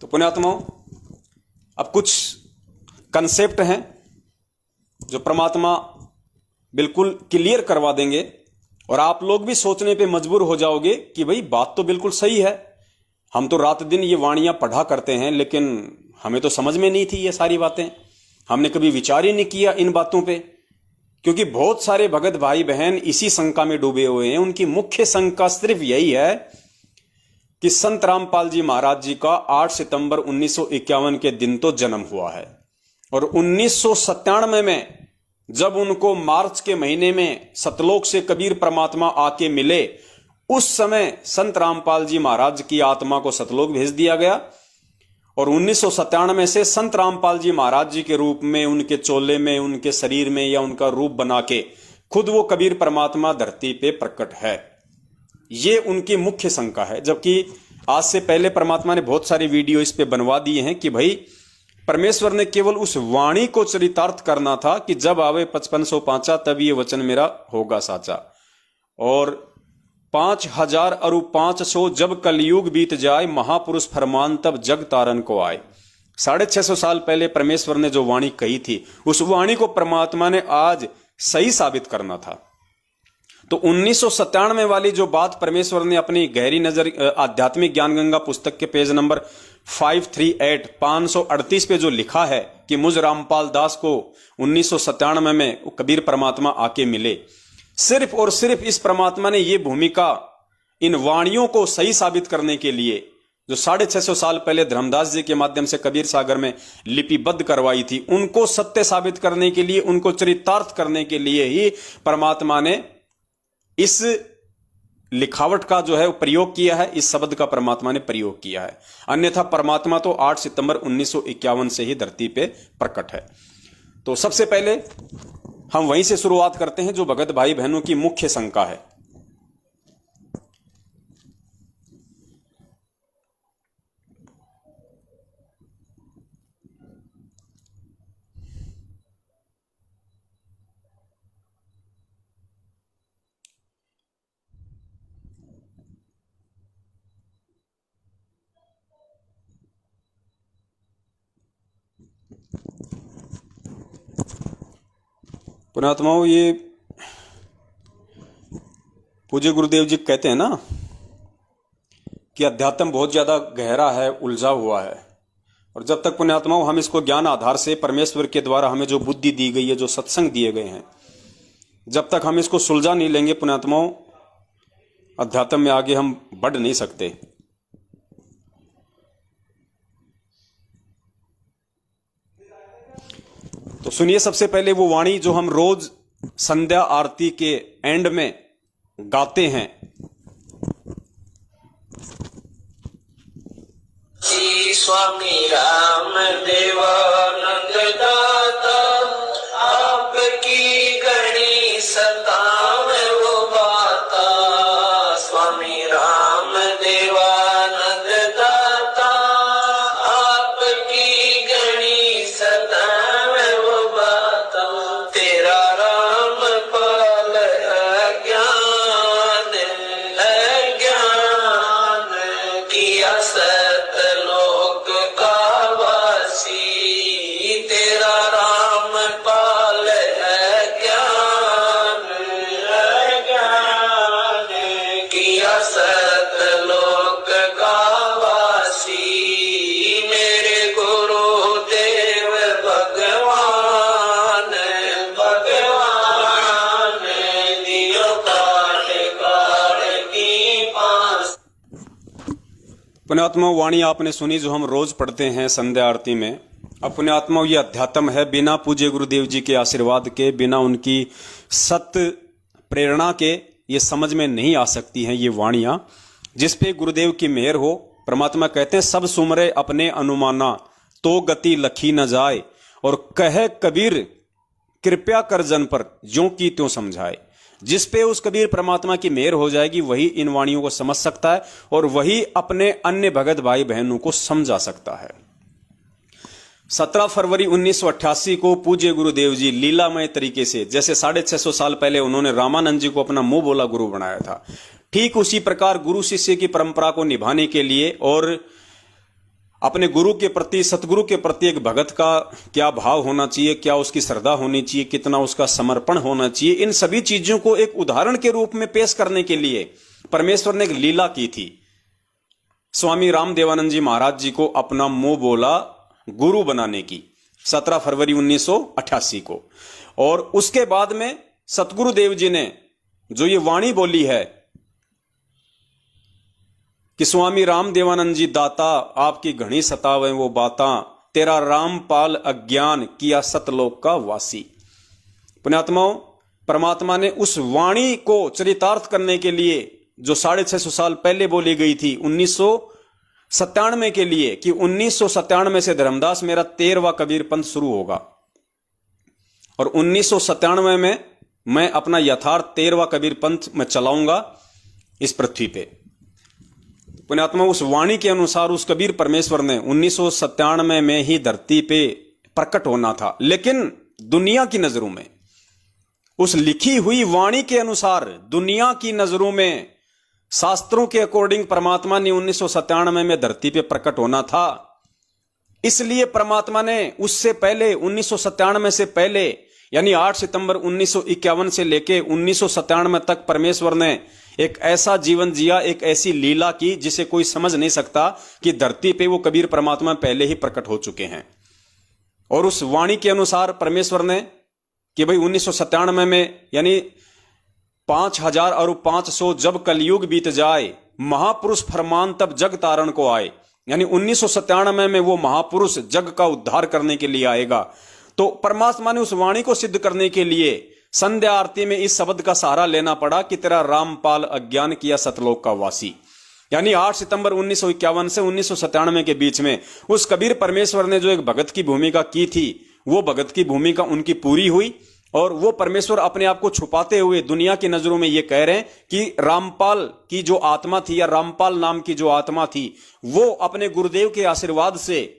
तो पुण्यात्माओं, अब कुछ कंसेप्ट हैं जो परमात्मा बिल्कुल क्लियर करवा देंगे और आप लोग भी सोचने पे मजबूर हो जाओगे कि भाई बात तो बिल्कुल सही है। हम तो रात दिन ये वाणियां पढ़ा करते हैं, लेकिन हमें तो समझ में नहीं थी ये सारी बातें। हमने कभी विचार ही नहीं किया इन बातों पे, क्योंकि बहुत सारे भगत भाई बहन इसी शंका में डूबे हुए हैं। उनकी मुख्य शंका सिर्फ यही है कि संत रामपाल जी महाराज जी का 8 सितंबर 1951 के दिन तो जन्म हुआ है और 1997 में जब उनको मार्च के महीने में सतलोक से कबीर परमात्मा आके मिले, उस समय संत रामपाल जी महाराज की आत्मा को सतलोक भेज दिया गया और 1997 से संत रामपाल जी महाराज जी के रूप में, उनके चोले में, उनके शरीर में या उनका रूप बना के खुद वो कबीर परमात्मा धरती पे प्रकट है। ये उनकी मुख्य शंका है। जबकि आज से पहले परमात्मा ने बहुत सारे वीडियो इस पे बनवा दिए हैं कि भाई परमेश्वर ने केवल उस वाणी को चरितार्थ करना था कि जब आवे 5505 तब ये वचन मेरा होगा साचा, और 5000 अरु 500 जब कलयुग बीत जाए, महापुरुष फरमान तब जग तारन को आए। 650 साल पहले परमेश्वर ने जो वाणी कही थी, उस वाणी को परमात्मा ने आज सही साबित करना था। तो 1997 वाली जो बात परमेश्वर ने अपनी गहरी नजर आध्यात्मिक ज्ञान गंगा पुस्तक के पेज नंबर 538 पे जो लिखा है कि मुझ रामपाल दास को 1997 में कबीर परमात्मा आके मिले, सिर्फ और सिर्फ इस परमात्मा ने ये भूमिका इन वाणियों को सही साबित करने के लिए, जो 650 साल पहले धर्मदास जी के माध्यम से कबीर सागर में लिपिबद्ध करवाई थी, उनको सत्य साबित करने के लिए, उनको चरितार्थ करने के लिए ही परमात्मा ने इस लिखावट का जो है वो प्रयोग किया है, इस शब्द का परमात्मा ने प्रयोग किया है। अन्यथा परमात्मा तो 8 सितंबर 1951 से ही धरती पे प्रकट है। तो सबसे पहले हम वहीं से शुरुआत करते हैं जो भगत भाई बहनों की मुख्य शंका है। पुण्यात्माओं, ये पूज्य गुरुदेव जी कहते हैं ना कि अध्यात्म बहुत ज्यादा गहरा है, उलझा हुआ है, और जब तक पुण्यात्माओं हम इसको ज्ञान आधार से परमेश्वर के द्वारा हमें जो बुद्धि दी गई है, जो सत्संग दिए गए हैं, जब तक हम इसको सुलझा नहीं लेंगे पुण्यात्माओं, अध्यात्म में आगे हम बढ़ नहीं सकते। तो सुनिए सबसे पहले वो वाणी जो हम रोज संध्या आरती के एंड में गाते हैं। श्री स्वामी राम देवानंद दाता, आपकी गणी सताव वो बाता। स्वामी राम देवानंद दाता, आपकी गणी सताव वो बाता। तेरा राम पाल अज्ञान किया सतलोक का वासी। तेरा राम पाल ज्ञान किया सतलोक का वासी। मेरे गुरुदेव भगवान दियो काट काट की पास। पुण्यात्मा वाणी आपने सुनी जो हम रोज पढ़ते हैं संध्या आरती में। अब पुण्यात्मा ये अध्यात्म है, बिना पूज्य गुरुदेव जी के आशीर्वाद के, बिना उनकी सत्य प्रेरणा के ये समझ में नहीं आ सकती हैं ये वाणियां, जिस पे गुरुदेव की मेहर हो। परमात्मा कहते हैं सब सुमरे अपने अनुमाना, तो गति लखी न जाए, और कहे कबीर कृपया कर जन पर, ज्यों की त्यों समझाए। जिस पे उस कबीर परमात्मा की मेहर हो जाएगी वही इन वाणियों को समझ सकता है और वही अपने अन्य भगत भाई बहनों को समझा सकता है। 17 फरवरी 1988 को पूज्य गुरुदेव जी लीलामय तरीके से, जैसे 650 साल पहले उन्होंने रामानंद जी को अपना मुंह बोला गुरु बनाया था, ठीक उसी प्रकार गुरु शिष्य की परंपरा को निभाने के लिए और अपने गुरु के प्रति, सतगुरु के प्रति एक भगत का क्या भाव होना चाहिए, क्या उसकी श्रद्धा होनी चाहिए, कितना उसका समर्पण होना चाहिए, इन सभी चीजों को एक उदाहरण के रूप में पेश करने के लिए परमेश्वर ने एक लीला की थी। स्वामी रामदेवानंद जी महाराज जी को अपना मुंह बोला गुरु बनाने की 17 फरवरी 1988 को। और उसके बाद में सतगुरुदेव जी ने जो ये वाणी बोली है कि स्वामी रामदेवानंद जी दाता आपकी घनी सतावे वो बाता, तेरा रामपाल अज्ञान किया सतलोक का वासी। पुण्यात्माओं, परमात्मा ने उस वाणी को चरितार्थ करने के लिए जो 650 साल पहले बोली गई थी 1997 के लिए, कि 1997 से धर्मदास मेरा 13वां कबीर पंथ शुरू होगा और 1997 में मैं अपना यथार्थ 13वां कबीर पंथ में चलाऊंगा इस पृथ्वी पे। पुण्यात्मा, उस वाणी के अनुसार उस कबीर परमेश्वर ने 1997 में ही धरती पे प्रकट होना था, लेकिन दुनिया की नजरों में, उस लिखी हुई वाणी के अनुसार दुनिया की नजरों में, शास्त्रों के अकॉर्डिंग परमात्मा ने 1997 में धरती पे प्रकट होना था। इसलिए परमात्मा ने उससे पहले 1997 से पहले यानी 8 सितंबर 1951 से लेके 1997 तक परमेश्वर ने एक ऐसा जीवन जिया, एक ऐसी लीला की जिसे कोई समझ नहीं सकता कि धरती पे वो कबीर परमात्मा पहले ही प्रकट हो चुके हैं। और उस वाणी के अनुसार परमेश्वर ने कि भाई 1997 में यानी 5000 और 500 जब कलयुग बीत जाए, महापुरुष फरमान तब जग तारण को आए, यानी 1997 में वो महापुरुष जग का उद्धार करने के लिए आएगा। तो परमात्मा ने उस वाणी को सिद्ध करने के लिए संध्या आरती में इस शब्द का सहारा लेना पड़ा कि तेरा रामपाल अज्ञान किया सतलोक का वासी। यानी 8 सितंबर 1951 से 1997 के बीच में उस कबीर परमेश्वर ने जो एक भगत की भूमिका की थी, वो भगत की भूमिका उनकी पूरी हुई और वो परमेश्वर अपने आप को छुपाते हुए दुनिया की नजरों में ये कह रहे हैं कि रामपाल की जो आत्मा थी या रामपाल नाम की जो आत्मा थी, वो अपने गुरुदेव के आशीर्वाद से,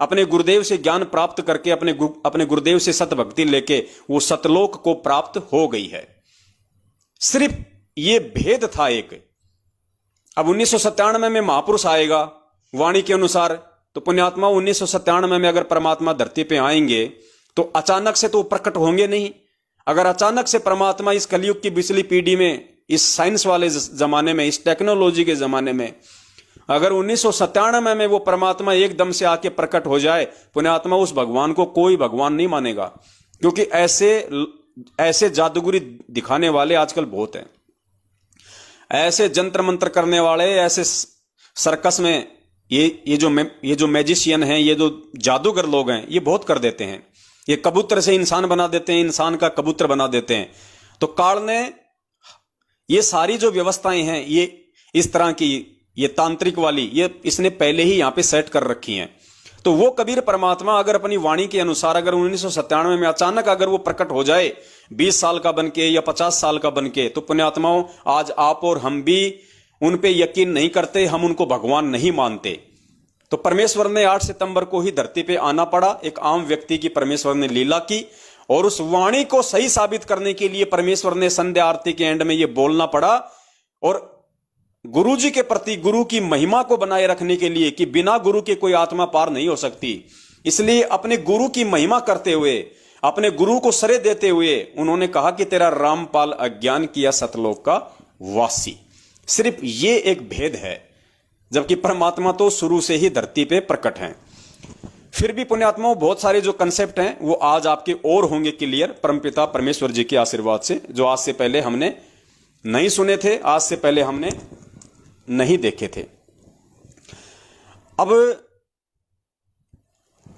अपने गुरुदेव से ज्ञान प्राप्त करके, अपने गुरुदेव से सत भक्ति लेके वो सतलोक को प्राप्त हो गई है। सिर्फ ये भेद था एक। अब 1997 में महापुरुष आएगा वाणी के अनुसार, तो पुण्यात्मा 1997 में अगर परमात्मा धरती पे आएंगे तो अचानक से तो प्रकट होंगे नहीं। अगर अचानक से परमात्मा इस कलयुग की पिछली पीढ़ी में, इस साइंस वाले जमाने में, इस टेक्नोलॉजी के जमाने में, अगर 1997 में वो परमात्मा एकदम से आके प्रकट हो जाए, पुण्यात्मा उस भगवान को कोई भगवान नहीं मानेगा, क्योंकि ऐसे जादूगरी दिखाने वाले आजकल बहुत हैं। ऐसे जंत्र मंत्र करने वाले, ऐसे सर्कस में ये जो मैजिशियन हैं, ये जो जादूगर लोग हैं, ये बहुत कर देते हैं। ये कबूतर से इंसान बना देते हैं, इंसान का कबूतर बना देते हैं। तो काल ने ये सारी जो व्यवस्थाएं हैं, ये इस तरह की, ये तांत्रिक वाली, ये इसने पहले ही यहां पे सेट कर रखी हैं। तो वो कबीर परमात्मा अगर अपनी वाणी के अनुसार अगर 1997 में अचानक अगर वो प्रकट हो जाए 20 साल का बनके या 50 साल का बनके, तो पुण्यात्माओं आज आप और हम भी उन पे यकीन नहीं करते, हम उनको भगवान नहीं मानते। तो परमेश्वर ने 8 सितंबर को ही धरती पे आना पड़ा, एक आम व्यक्ति की परमेश्वर ने लीला की, और उस वाणी को सही साबित करने के लिए परमेश्वर ने संध्या आरती के एंड में ये बोलना पड़ा। और गुरु जी के प्रति, गुरु की महिमा को बनाए रखने के लिए कि बिना गुरु के कोई आत्मा पार नहीं हो सकती, इसलिए अपने गुरु की महिमा करते हुए, अपने गुरु को सरे देते हुए उन्होंने कहा कि तेरा रामपाल अज्ञान किया सतलोक का वासी। सिर्फ ये एक भेद है, जबकि परमात्मा तो शुरू से ही धरती पे प्रकट हैं। फिर भी पुण्यात्माओं बहुत सारे जो कंसेप्ट हैं वो आज आपके और होंगे क्लियर, परमपिता परमेश्वर जी के आशीर्वाद से, जो आज से पहले हमने नहीं सुने थे, आज से पहले हमने नहीं देखे थे। अब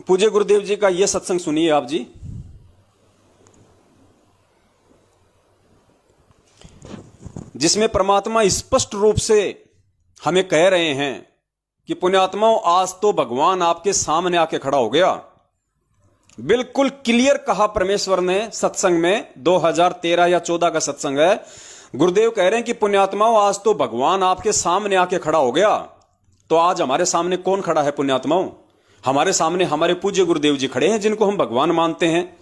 पूज्य गुरुदेव जी का यह सत्संग सुनिए आप जी। जिसमें परमात्मा स्पष्ट रूप से हमें कह रहे हैं कि पुण्यात्माओं आज तो भगवान आपके सामने आके खड़ा हो गया। बिल्कुल क्लियर कहा परमेश्वर ने सत्संग में, 2013 या 14 का सत्संग है। गुरुदेव कह रहे हैं कि पुण्यात्माओं आज तो भगवान आपके सामने आके खड़ा हो गया। तो आज हमारे सामने कौन खड़ा है पुण्यात्माओं? हमारे सामने हमारे पूज्य गुरुदेव जी खड़े हैं, जिनको हम भगवान मानते हैं।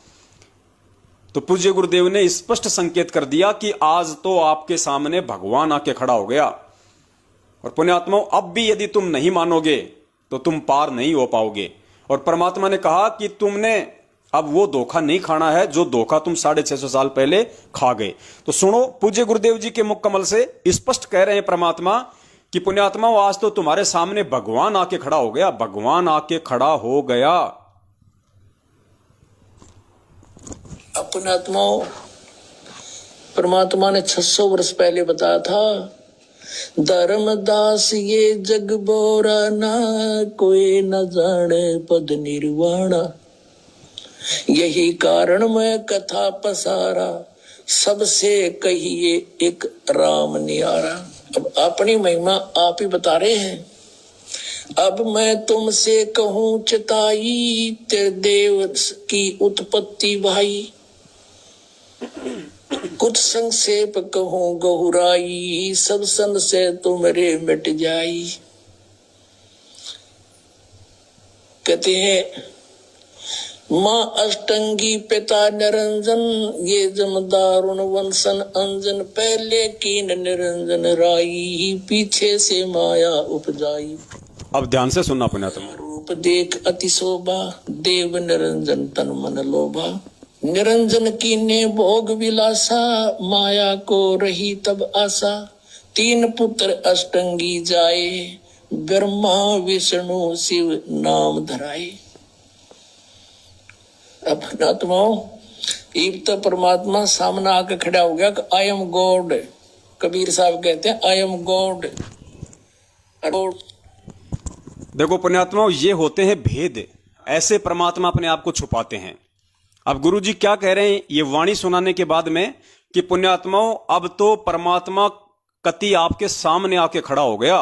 तो पूज्य गुरुदेव ने स्पष्ट संकेत कर दिया कि आज तो आपके सामने भगवान आके खड़ा हो गया। और पुण्यात्माओं अब भी यदि तुम नहीं मानोगे तो तुम पार नहीं हो पाओगे। और परमात्मा ने कहा कि तुमने अब वो धोखा नहीं खाना है जो धोखा तुम 650 साल पहले खा गए। तो सुनो, पूज्य गुरुदेव जी के मुख कमल से स्पष्ट कह रहे हैं परमात्मा कि पुण्यात्माओं, आज तो तुम्हारे सामने भगवान आके खड़ा हो गया, भगवान आके खड़ा हो गया। पुण्यात्माओं, परमात्मा ने 600 वर्ष पहले बताया था, धर्मदास ये जग बोरा ना, कोई न जाने पद निर्वाणा। यही कारण मैं कथा पसारा, सबसे कहिए एक राम नियारा। अब अपनी महिमा आप ही बता रहे हैं। अब मैं तुमसे कहूं चिताई, तेरे देव की उत्पत्ति भाई। कुछ संक्षेप कहूं गहुराई, सब सन से तुमरे मिट जाई। कहते हैं माँ अष्टंगी पिता निरंजन, ये जमदारुण वंशन अंजन। पहले कीन निरंजन राई, पीछे से माया उपजाई। अब ध्यान से सुनना पुण्यात्मा। रूप देख अति शोभा, देव निरंजन तन मन लोभा। निरंजन कीने भोग विलासा, माया को रही तब आशा। 3 पुत्र अष्टंगी जाए, ब्रह्मा विष्णु शिव नाम धराए। अपनात्माओं, एक तो परमात्मा सामने आकर खड़ा हो गया कि आई एम गॉड। कबीर साहब कहते हैं आई एम गॉड। देखो पुण्यात्माओं, ये होते हैं भेद, ऐसे परमात्मा अपने आप को छुपाते हैं। अब गुरु जी क्या कह रहे हैं ये वाणी सुनाने के बाद में कि पुण्यात्माओं, अब तो परमात्मा कति आपके सामने आके खड़ा हो गया।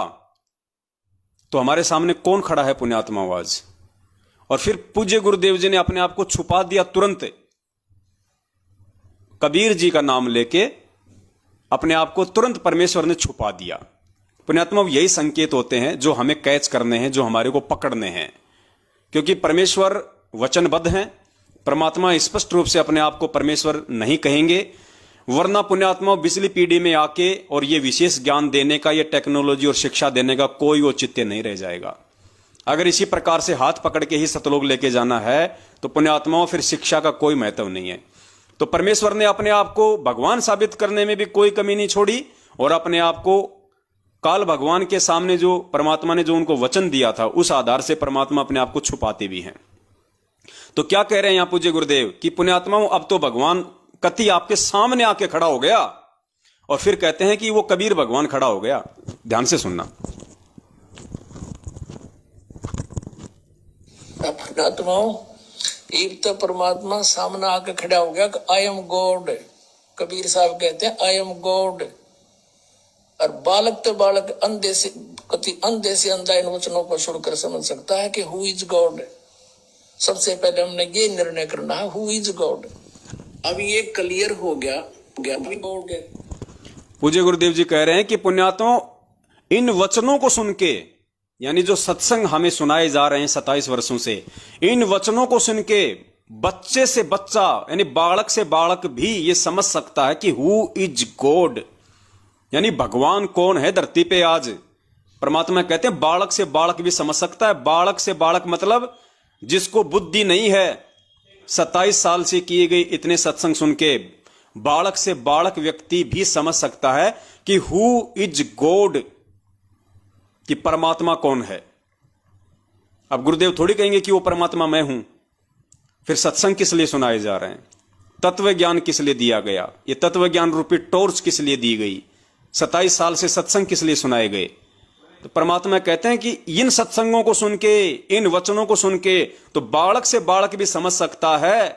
तो हमारे सामने कौन खड़ा है पुण्यात्माओं आज? और फिर पूज्य गुरुदेव जी ने अपने आप को छुपा दिया तुरंत। कबीर जी का नाम लेके अपने आप को तुरंत परमेश्वर ने छुपा दिया। पुण्यात्मा, यही संकेत होते हैं जो हमें कैच करने हैं, जो हमारे को पकड़ने हैं। क्योंकि परमेश्वर वचनबद्ध हैं, परमात्मा स्पष्ट रूप से अपने आप को परमेश्वर नहीं कहेंगे, वरना पुण्यात्मा पिछली पीढ़ी में आके और ये विशेष ज्ञान देने का, ये टेक्नोलॉजी और शिक्षा देने का कोई औचित्य नहीं रह जाएगा। अगर इसी प्रकार से हाथ पकड़ के ही सतलोक लेके जाना है तो पुण्यात्माओं फिर शिक्षा का कोई महत्व नहीं है। तो परमेश्वर ने अपने आप को भगवान साबित करने में भी कोई कमी नहीं छोड़ी, और अपने आप को काल भगवान के सामने जो परमात्मा ने जो उनको वचन दिया था उस आधार से परमात्मा अपने आप को छुपाते भी हैं। तो क्या कह रहे हैं यहां पूज्य गुरुदेव कि पुण्यात्माओं, अब तो भगवान कति आपके सामने आके खड़ा हो गया। और फिर कहते हैं कि वो कबीर भगवान खड़ा हो गया। ध्यान से सुनना। अपनात्माओं, एक तो परमात्मा सामने आके खड़ा हो गया कि आई एम गॉड। कबीर साहब कहते हैं आई एम गॉड। और बालक तो बालक अंधे से अंधा इन वचनों को सुनकर समझ सकता है कि हु इज गॉड। सबसे पहले हमने ये निर्णय करना है हु इज गॉड। अब ये क्लियर हो गया गॉड। पूज्य गुरुदेव जी कह रहे हैं कि पुण्यात्माओं, इन वचनों को सुन के, यानी जो सत्संग हमें सुनाए जा रहे हैं 27 वर्षों से, इन वचनों को सुन के बच्चे से बच्चा यानी बालक से बालक भी ये समझ सकता है कि हु इज गॉड, यानी भगवान कौन है धरती पे आज। परमात्मा कहते हैं बालक से बालक भी समझ सकता है। बालक से बालक मतलब जिसको बुद्धि नहीं है, 27 साल से किए गए इतने सत्संग सुन के बालक से बालक व्यक्ति भी समझ सकता है कि हु इज गॉड, कि परमात्मा कौन है। अब गुरुदेव थोड़ी कहेंगे कि वो परमात्मा मैं हूं। फिर सत्संग किस लिए सुनाए जा रहे हैं? तत्व ज्ञान किस लिए दिया गया? ये तत्व ज्ञान रूपी टॉर्च किस लिए दी गई? 27 साल से सत्संग किस लिए सुनाए गए? तो परमात्मा कहते हैं कि इन सत्संगों को सुन के, इन वचनों को सुन के तो बालक से बालक भी समझ सकता है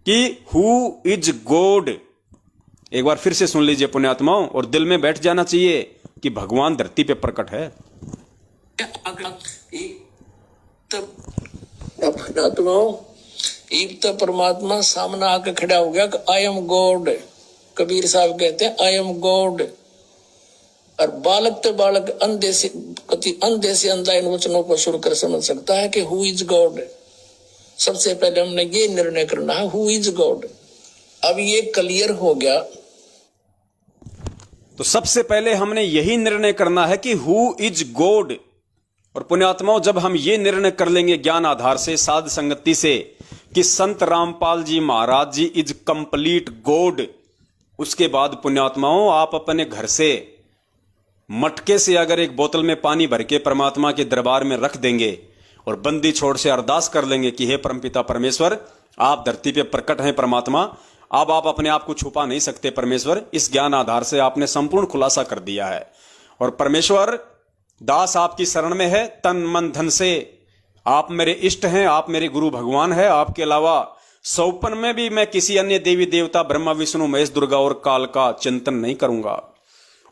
कि हु इज गॉड। एक बार फिर से सुन लीजिए पुण्यात्माओं, और दिल में बैठ जाना चाहिए कि भगवान धरती पे प्रकट है। एक तो परमात्मा सामने आके खड़ा हो गया कि आई एम गॉड। कबीर साहब कहते हैं आई एम गॉड। और बालक तो बालक अंधे से अंधा इन वचनों को सुनकर समझ सकता है कि हु इज गॉड। सबसे पहले हमने ये निर्णय करना है हु इज गॉड। अब ये क्लियर हो गया। तो सबसे पहले हमने यही निर्णय करना है कि हु इज गॉड। और पुण्यात्माओं, जब हम ये निर्णय कर लेंगे ज्ञान आधार से, साध संगति से, कि संत रामपाल जी महाराज जी इज कंप्लीट गॉड, उसके बाद पुण्यात्माओं आप अपने घर से मटके से अगर एक बोतल में पानी भर के परमात्मा के दरबार में रख देंगे और बंदी छोड़ से अरदास कर लेंगे कि हे परमपिता परमेश्वर, आप धरती पे प्रकट हैं परमात्मा, अब आप अपने आप को छुपा नहीं सकते परमेश्वर, इस ज्ञान आधार से आपने संपूर्ण खुलासा कर दिया है। और परमेश्वर, दास आपकी शरण में है तन मन धन से, आप मेरे इष्ट हैं, आप मेरे गुरु भगवान है, आपके अलावा सौपन में भी मैं किसी अन्य देवी देवता ब्रह्मा विष्णु महेश दुर्गा और काल का चिंतन नहीं करूंगा।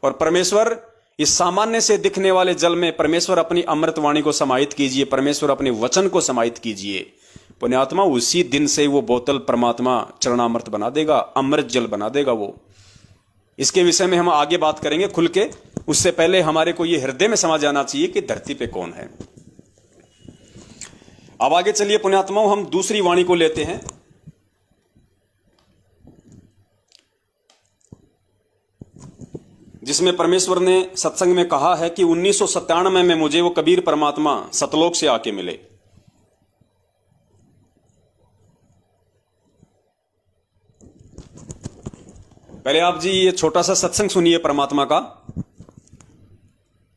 और परमेश्वर, इस सामान्य से दिखने वाले जल में परमेश्वर अपनी अमृत वाणी को समाहित कीजिए, परमेश्वर अपने वचन को समाहित कीजिए। पुण्यात्मा, उसी दिन से वो बोतल परमात्मा चरणामृत बना देगा, अमृत जल बना देगा वो। इसके विषय में हम आगे बात करेंगे खुल के, उससे पहले हमारे को ये हृदय में समझ आना चाहिए कि धरती पे कौन है। अब आगे चलिए पुण्यात्माओं, हम दूसरी वाणी को लेते हैं। जिसमें परमेश्वर ने सत्संग में कहा है कि 1997 में मुझे वो कबीर परमात्मा सतलोक से आके मिले। पहले आप जी ये छोटा सा सत्संग सुनिए परमात्मा का,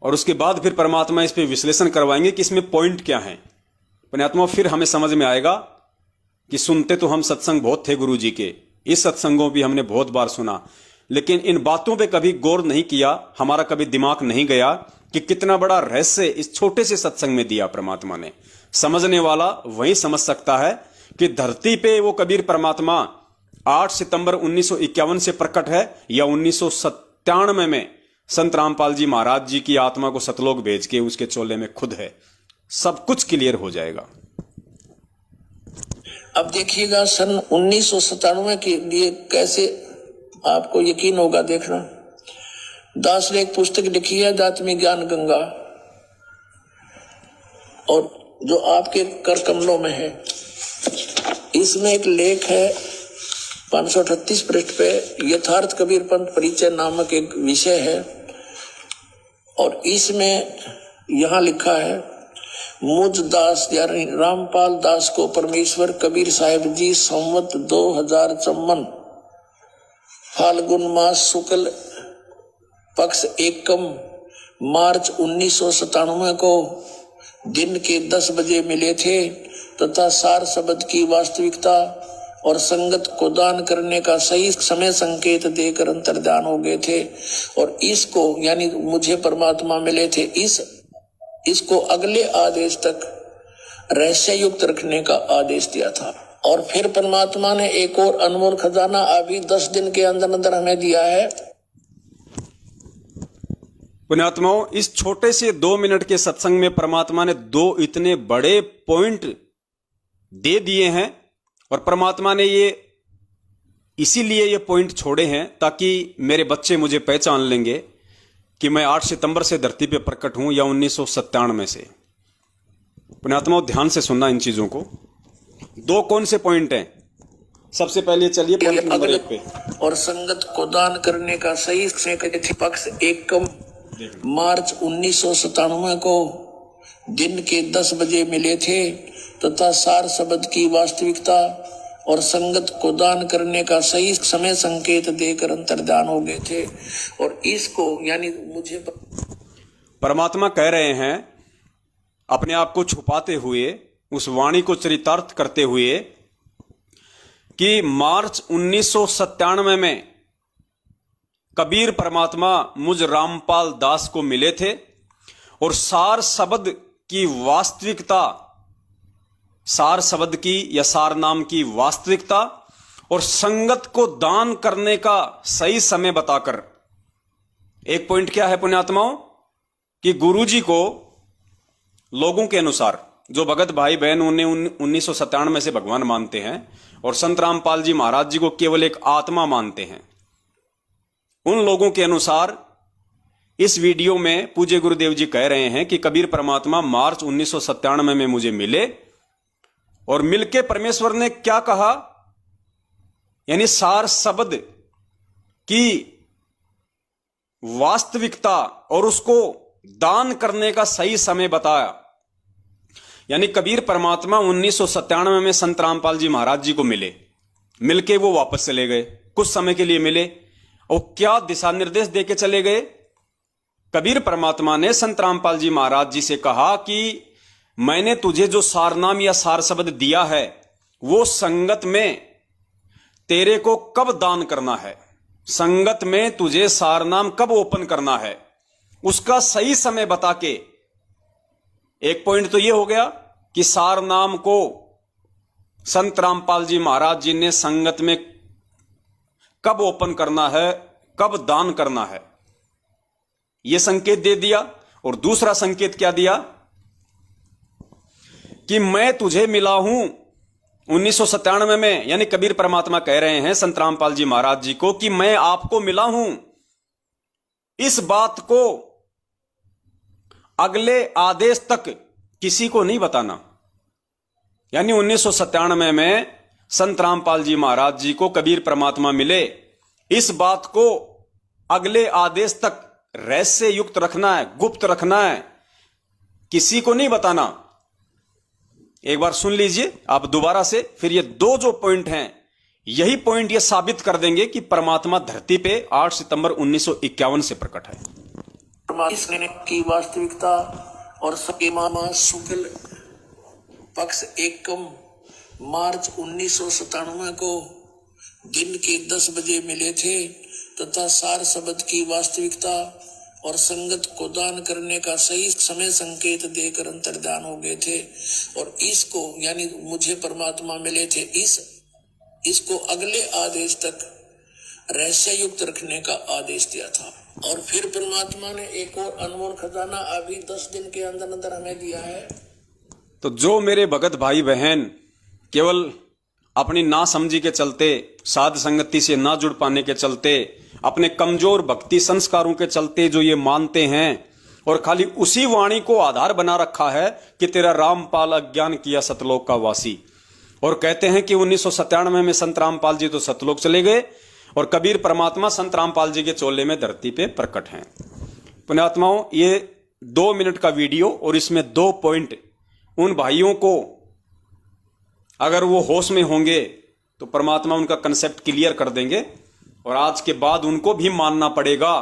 और उसके बाद फिर परमात्मा इस पे विश्लेषण करवाएंगे कि इसमें पॉइंट क्या है। पुण्यात्मा, फिर हमें समझ में आएगा कि सुनते तो हम सत्संग बहुत थे गुरु जी के, इस सत्संगों भी हमने बहुत बार सुना, लेकिन इन बातों पे कभी गौर नहीं किया, हमारा कभी दिमाग नहीं गया कि कितना बड़ा रहस्य इस छोटे से सत्संग में दिया परमात्मा ने। समझने वाला वही समझ सकता है कि धरती पे वो कबीर परमात्मा 8 सितंबर 1951 से प्रकट है या 1997 में संत रामपाल जी महाराज जी की आत्मा को सतलोक भेज के उसके चोले में खुद है। सब कुछ क्लियर हो जाएगा। अब देखिएगा, सन 1997 के लिए कैसे आपको यकीन होगा, देखना। दास ने एक पुस्तक लिखी है दात्मी ज्ञान गंगा, और जो आपके कर कमलों में है, इसमें एक लेख है 538 पृष्ठ पे, यथार्थ कबीर पंथ परिचय नामक एक विषय है, और इसमें यहां लिखा है, मुझ दास यानी रामपाल दास को परमेश्वर कबीर साहिब जी संवत 2054 फाल्गुन मास शुक्ल पक्ष एकम मार्च 1997 को दिन के 10 बजे मिले थे तथा सार शब्द की वास्तविकता और संगत को दान करने का सही समय संकेत देकर अंतर्ध्यान हो गए थे। और इसको यानी मुझे परमात्मा मिले थे, इसको अगले आदेश तक रहस्य युक्त रखने का आदेश दिया था। और फिर परमात्मा ने एक और अनमोल खजाना अभी 10 दिन के अंदर अंदर हमें दिया है। पुण्यात्माओं, इस छोटे से 2 मिनट के सत्संग में परमात्मा ने 2 इतने बड़े पॉइंट दे दिए हैं, और परमात्मा ने ये इसीलिए ये पॉइंट छोड़े हैं ताकि मेरे बच्चे मुझे पहचान लेंगे कि मैं 8 सितंबर से धरती पे प्रकट हूं या 1997 से। पुण्यात्माओं, ध्यान से सुनना इन चीजों को। 2 कौन से पॉइंट हैं? सबसे पहले चलिए पॉइंट नंबर 1 पे, और संगत को दान करने का सही पक्ष एकम मार्च 1997 को दिन के 10 बजे मिले थे तथा सार शब्द की वास्तविकता और संगत को दान करने का सही समय संकेत देकर अंतर्ध्यान हो गए थे। और इसको यानी मुझे परमात्मा कह रहे हैं अपने आप को छुपाते हुए, उस वाणी को चरितार्थ करते हुए, कि मार्च 1997 में कबीर परमात्मा मुझ रामपाल दास को मिले थे और सार शब्द की वास्तविकता, सार शब्द की या सार नाम की वास्तविकता और संगत को दान करने का सही समय बताकर। एक पॉइंट क्या है पुण्यात्माओं, कि गुरुजी को लोगों के अनुसार, जो भगत भाई बहन उन्हें 1997 से भगवान मानते हैं और संत रामपाल जी महाराज जी को केवल एक आत्मा मानते हैं, उन लोगों के अनुसार इस वीडियो में पूज्य गुरुदेव जी कह रहे हैं कि कबीर परमात्मा मार्च 1997 में मुझे मिले और मिलके परमेश्वर ने क्या कहा, यानी सार शब्द की वास्तविकता और उसको दान करने का सही समय बताया। यानी कबीर परमात्मा 1997 में संत रामपाल जी महाराज जी को मिले, मिलके वो वापस चले गए, कुछ समय के लिए मिले और क्या दिशा निर्देश देके चले गए। कबीर परमात्मा ने संत रामपाल जी महाराज जी से कहा कि मैंने तुझे जो सारनाम या सार शब्द दिया है वो संगत में तेरे को कब दान करना है, संगत में तुझे सारनाम कब ओपन करना है, उसका सही समय बता के। एक पॉइंट तो ये हो गया कि सारनाम को संत रामपाल जी महाराज जी ने संगत में कब ओपन करना है, कब दान करना है, यह संकेत दे दिया। और दूसरा संकेत क्या दिया कि मैं तुझे मिला हूं 1997 में, यानी कबीर परमात्मा कह रहे हैं संत रामपाल जी महाराज जी को कि मैं आपको मिला हूं, इस बात को अगले आदेश तक किसी को नहीं बताना। यानी 1997 में संत रामपाल जी महाराज जी को कबीर परमात्मा मिले, इस बात को अगले आदेश तक रहस्य युक्त रखना है, गुप्त रखना है, किसी को नहीं बताना। एक बार सुन लीजिए आप दोबारा से, फिर ये दो जो पॉइंट हैं, यही पॉइंट ये साबित कर देंगे कि परमात्मा धरती पे 8 सितंबर 1951 से प्रकट है। परमात्मा की वास्तविकता और मामा शुक्ल पक्ष 1 मार्च 1997 को दिन के 10 बजे मिले थे तथा सार शब्द की वास्तविकता और संगत को दान करने का सही समय संकेत देकर अंतर्धान हो गए थे। और इसको यानी मुझे परमात्मा मिले थे, इसको अगले आदेश तक रहस्य युक्त रखने का आदेश दिया था। और फिर परमात्मा ने एक और अनमोल खजाना अभी 10 दिन के अंदर अंदर हमें दिया है। तो जो मेरे भगत भाई बहन केवल अपनी नासमझी के चलते, साध संगति से ना जुड़ पाने के चलते, अपने कमजोर भक्ति संस्कारों के चलते जो ये मानते हैं और खाली उसी वाणी को आधार बना रखा है कि तेरा रामपाल अज्ञान किया सतलोक का वासी, और कहते हैं कि 1997 में संत रामपाल जी तो सतलोक चले गए और कबीर परमात्मा संत रामपाल जी के चोले में धरती पे प्रकट हैं। पुण्यात्माओं, ये 2 मिनट का वीडियो और इसमें 2 पॉइंट उन भाइयों को अगर वो होश में होंगे तो परमात्मा उनका कंसेप्ट क्लियर कर देंगे और आज के बाद उनको भी मानना पड़ेगा।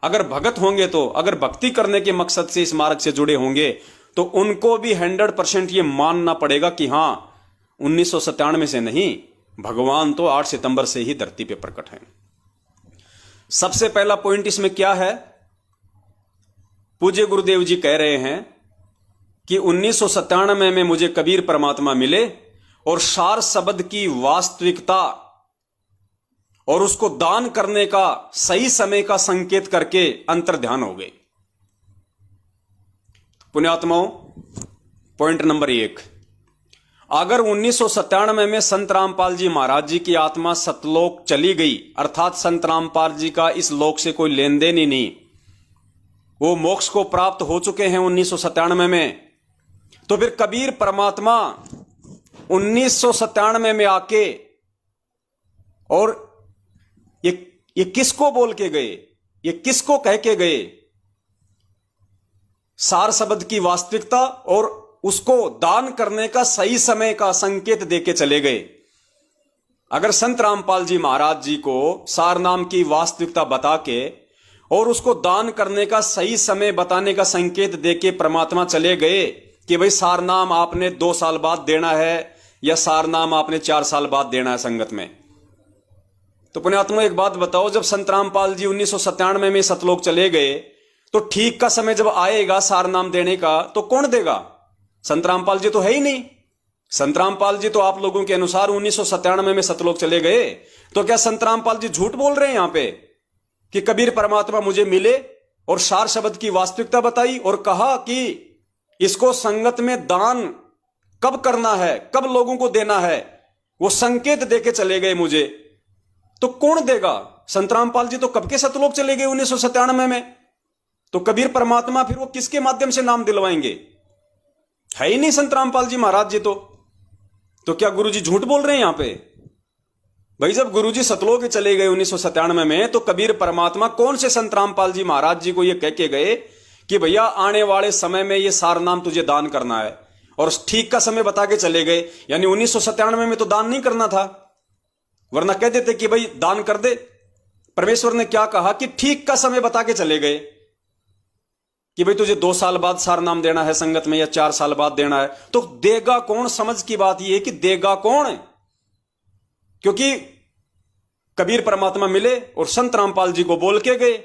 अगर भगत होंगे तो, अगर भक्ति करने के मकसद से इस मार्ग से जुड़े होंगे तो उनको भी 100% ये मानना पड़ेगा कि हां 1997 से नहीं, भगवान तो 8 सितंबर से ही धरती पे प्रकट हैं। सबसे पहला पॉइंट इसमें क्या है, पूज्य गुरुदेव जी कह रहे हैं कि 1997 में मुझे कबीर परमात्मा मिले और सार शब्द की वास्तविकता और उसको दान करने का सही समय का संकेत करके अंतर्ध्यान हो गए। पुण्यात्माओं, पॉइंट नंबर 1, अगर 1997 में संत रामपाल जी महाराज जी की आत्मा सतलोक चली गई, अर्थात संत रामपाल जी का इस लोक से कोई लेन देन ही नहीं, वो मोक्ष को प्राप्त हो चुके हैं 1997 में, तो फिर कबीर परमात्मा 1997 में आके और ये किसको बोल के गए, ये किसको कह के गए, सार शब्द की वास्तविकता और उसको दान करने का सही समय का संकेत देके चले गए। अगर संत रामपाल जी महाराज जी को सार नाम की वास्तविकता बता के और उसको दान करने का सही समय बताने का संकेत देके परमात्मा चले गए कि भाई सार नाम आपने 2 साल बाद देना है या सार नाम आपने 4 साल बाद देना है संगत में, तो पुण्यात्मा एक बात बताओ, जब संत रामपाल जी 1997 में सतलोक चले गए तो ठीक का समय जब आएगा सार नाम देने का तो कौन देगा? संत रामपाल जी तो है ही नहीं। संत रामपाल जी तो आप लोगों के अनुसार 1997 में सतलोक चले गए, तो क्या संत रामपाल जी झूठ बोल रहे हैं यहां पे कि कबीर परमात्मा मुझे मिले और सार शब्द की वास्तविकता बताई और कहा कि इसको संगत में दान कब करना है, कब लोगों को देना है, वो संकेत देके चले गए मुझे, तो कौन देगा? संत रामपाल जी तो कब के सतलोक चले गए 1997 में, तो कबीर परमात्मा फिर वो किसके माध्यम से नाम दिलवाएंगे? है ही नहीं संत रामपाल जी महाराज जी तो क्या गुरुजी झूठ बोल रहे हैं यहां पे? भाई जब गुरुजी सतलोक चले गए 1997 में तो कबीर परमात्मा कौन से संत रामपाल जी महाराज जी को ये कह के गए कि भैया आने वाले समय में ये सार नाम तुझे दान करना है और ठीक का समय बता के चले गए। यानी 1997 में तो दान नहीं करना था, वरना कह देते कि भाई दान कर दे। परमेश्वर ने क्या कहा कि ठीक का समय बता के चले गए कि भाई तुझे 2 साल बाद सार नाम देना है संगत में, या 4 साल बाद देना है। तो देगा कौन? समझ की बात यह है कि देगा कौन? क्योंकि कबीर परमात्मा मिले और संत रामपाल जी को बोल के गए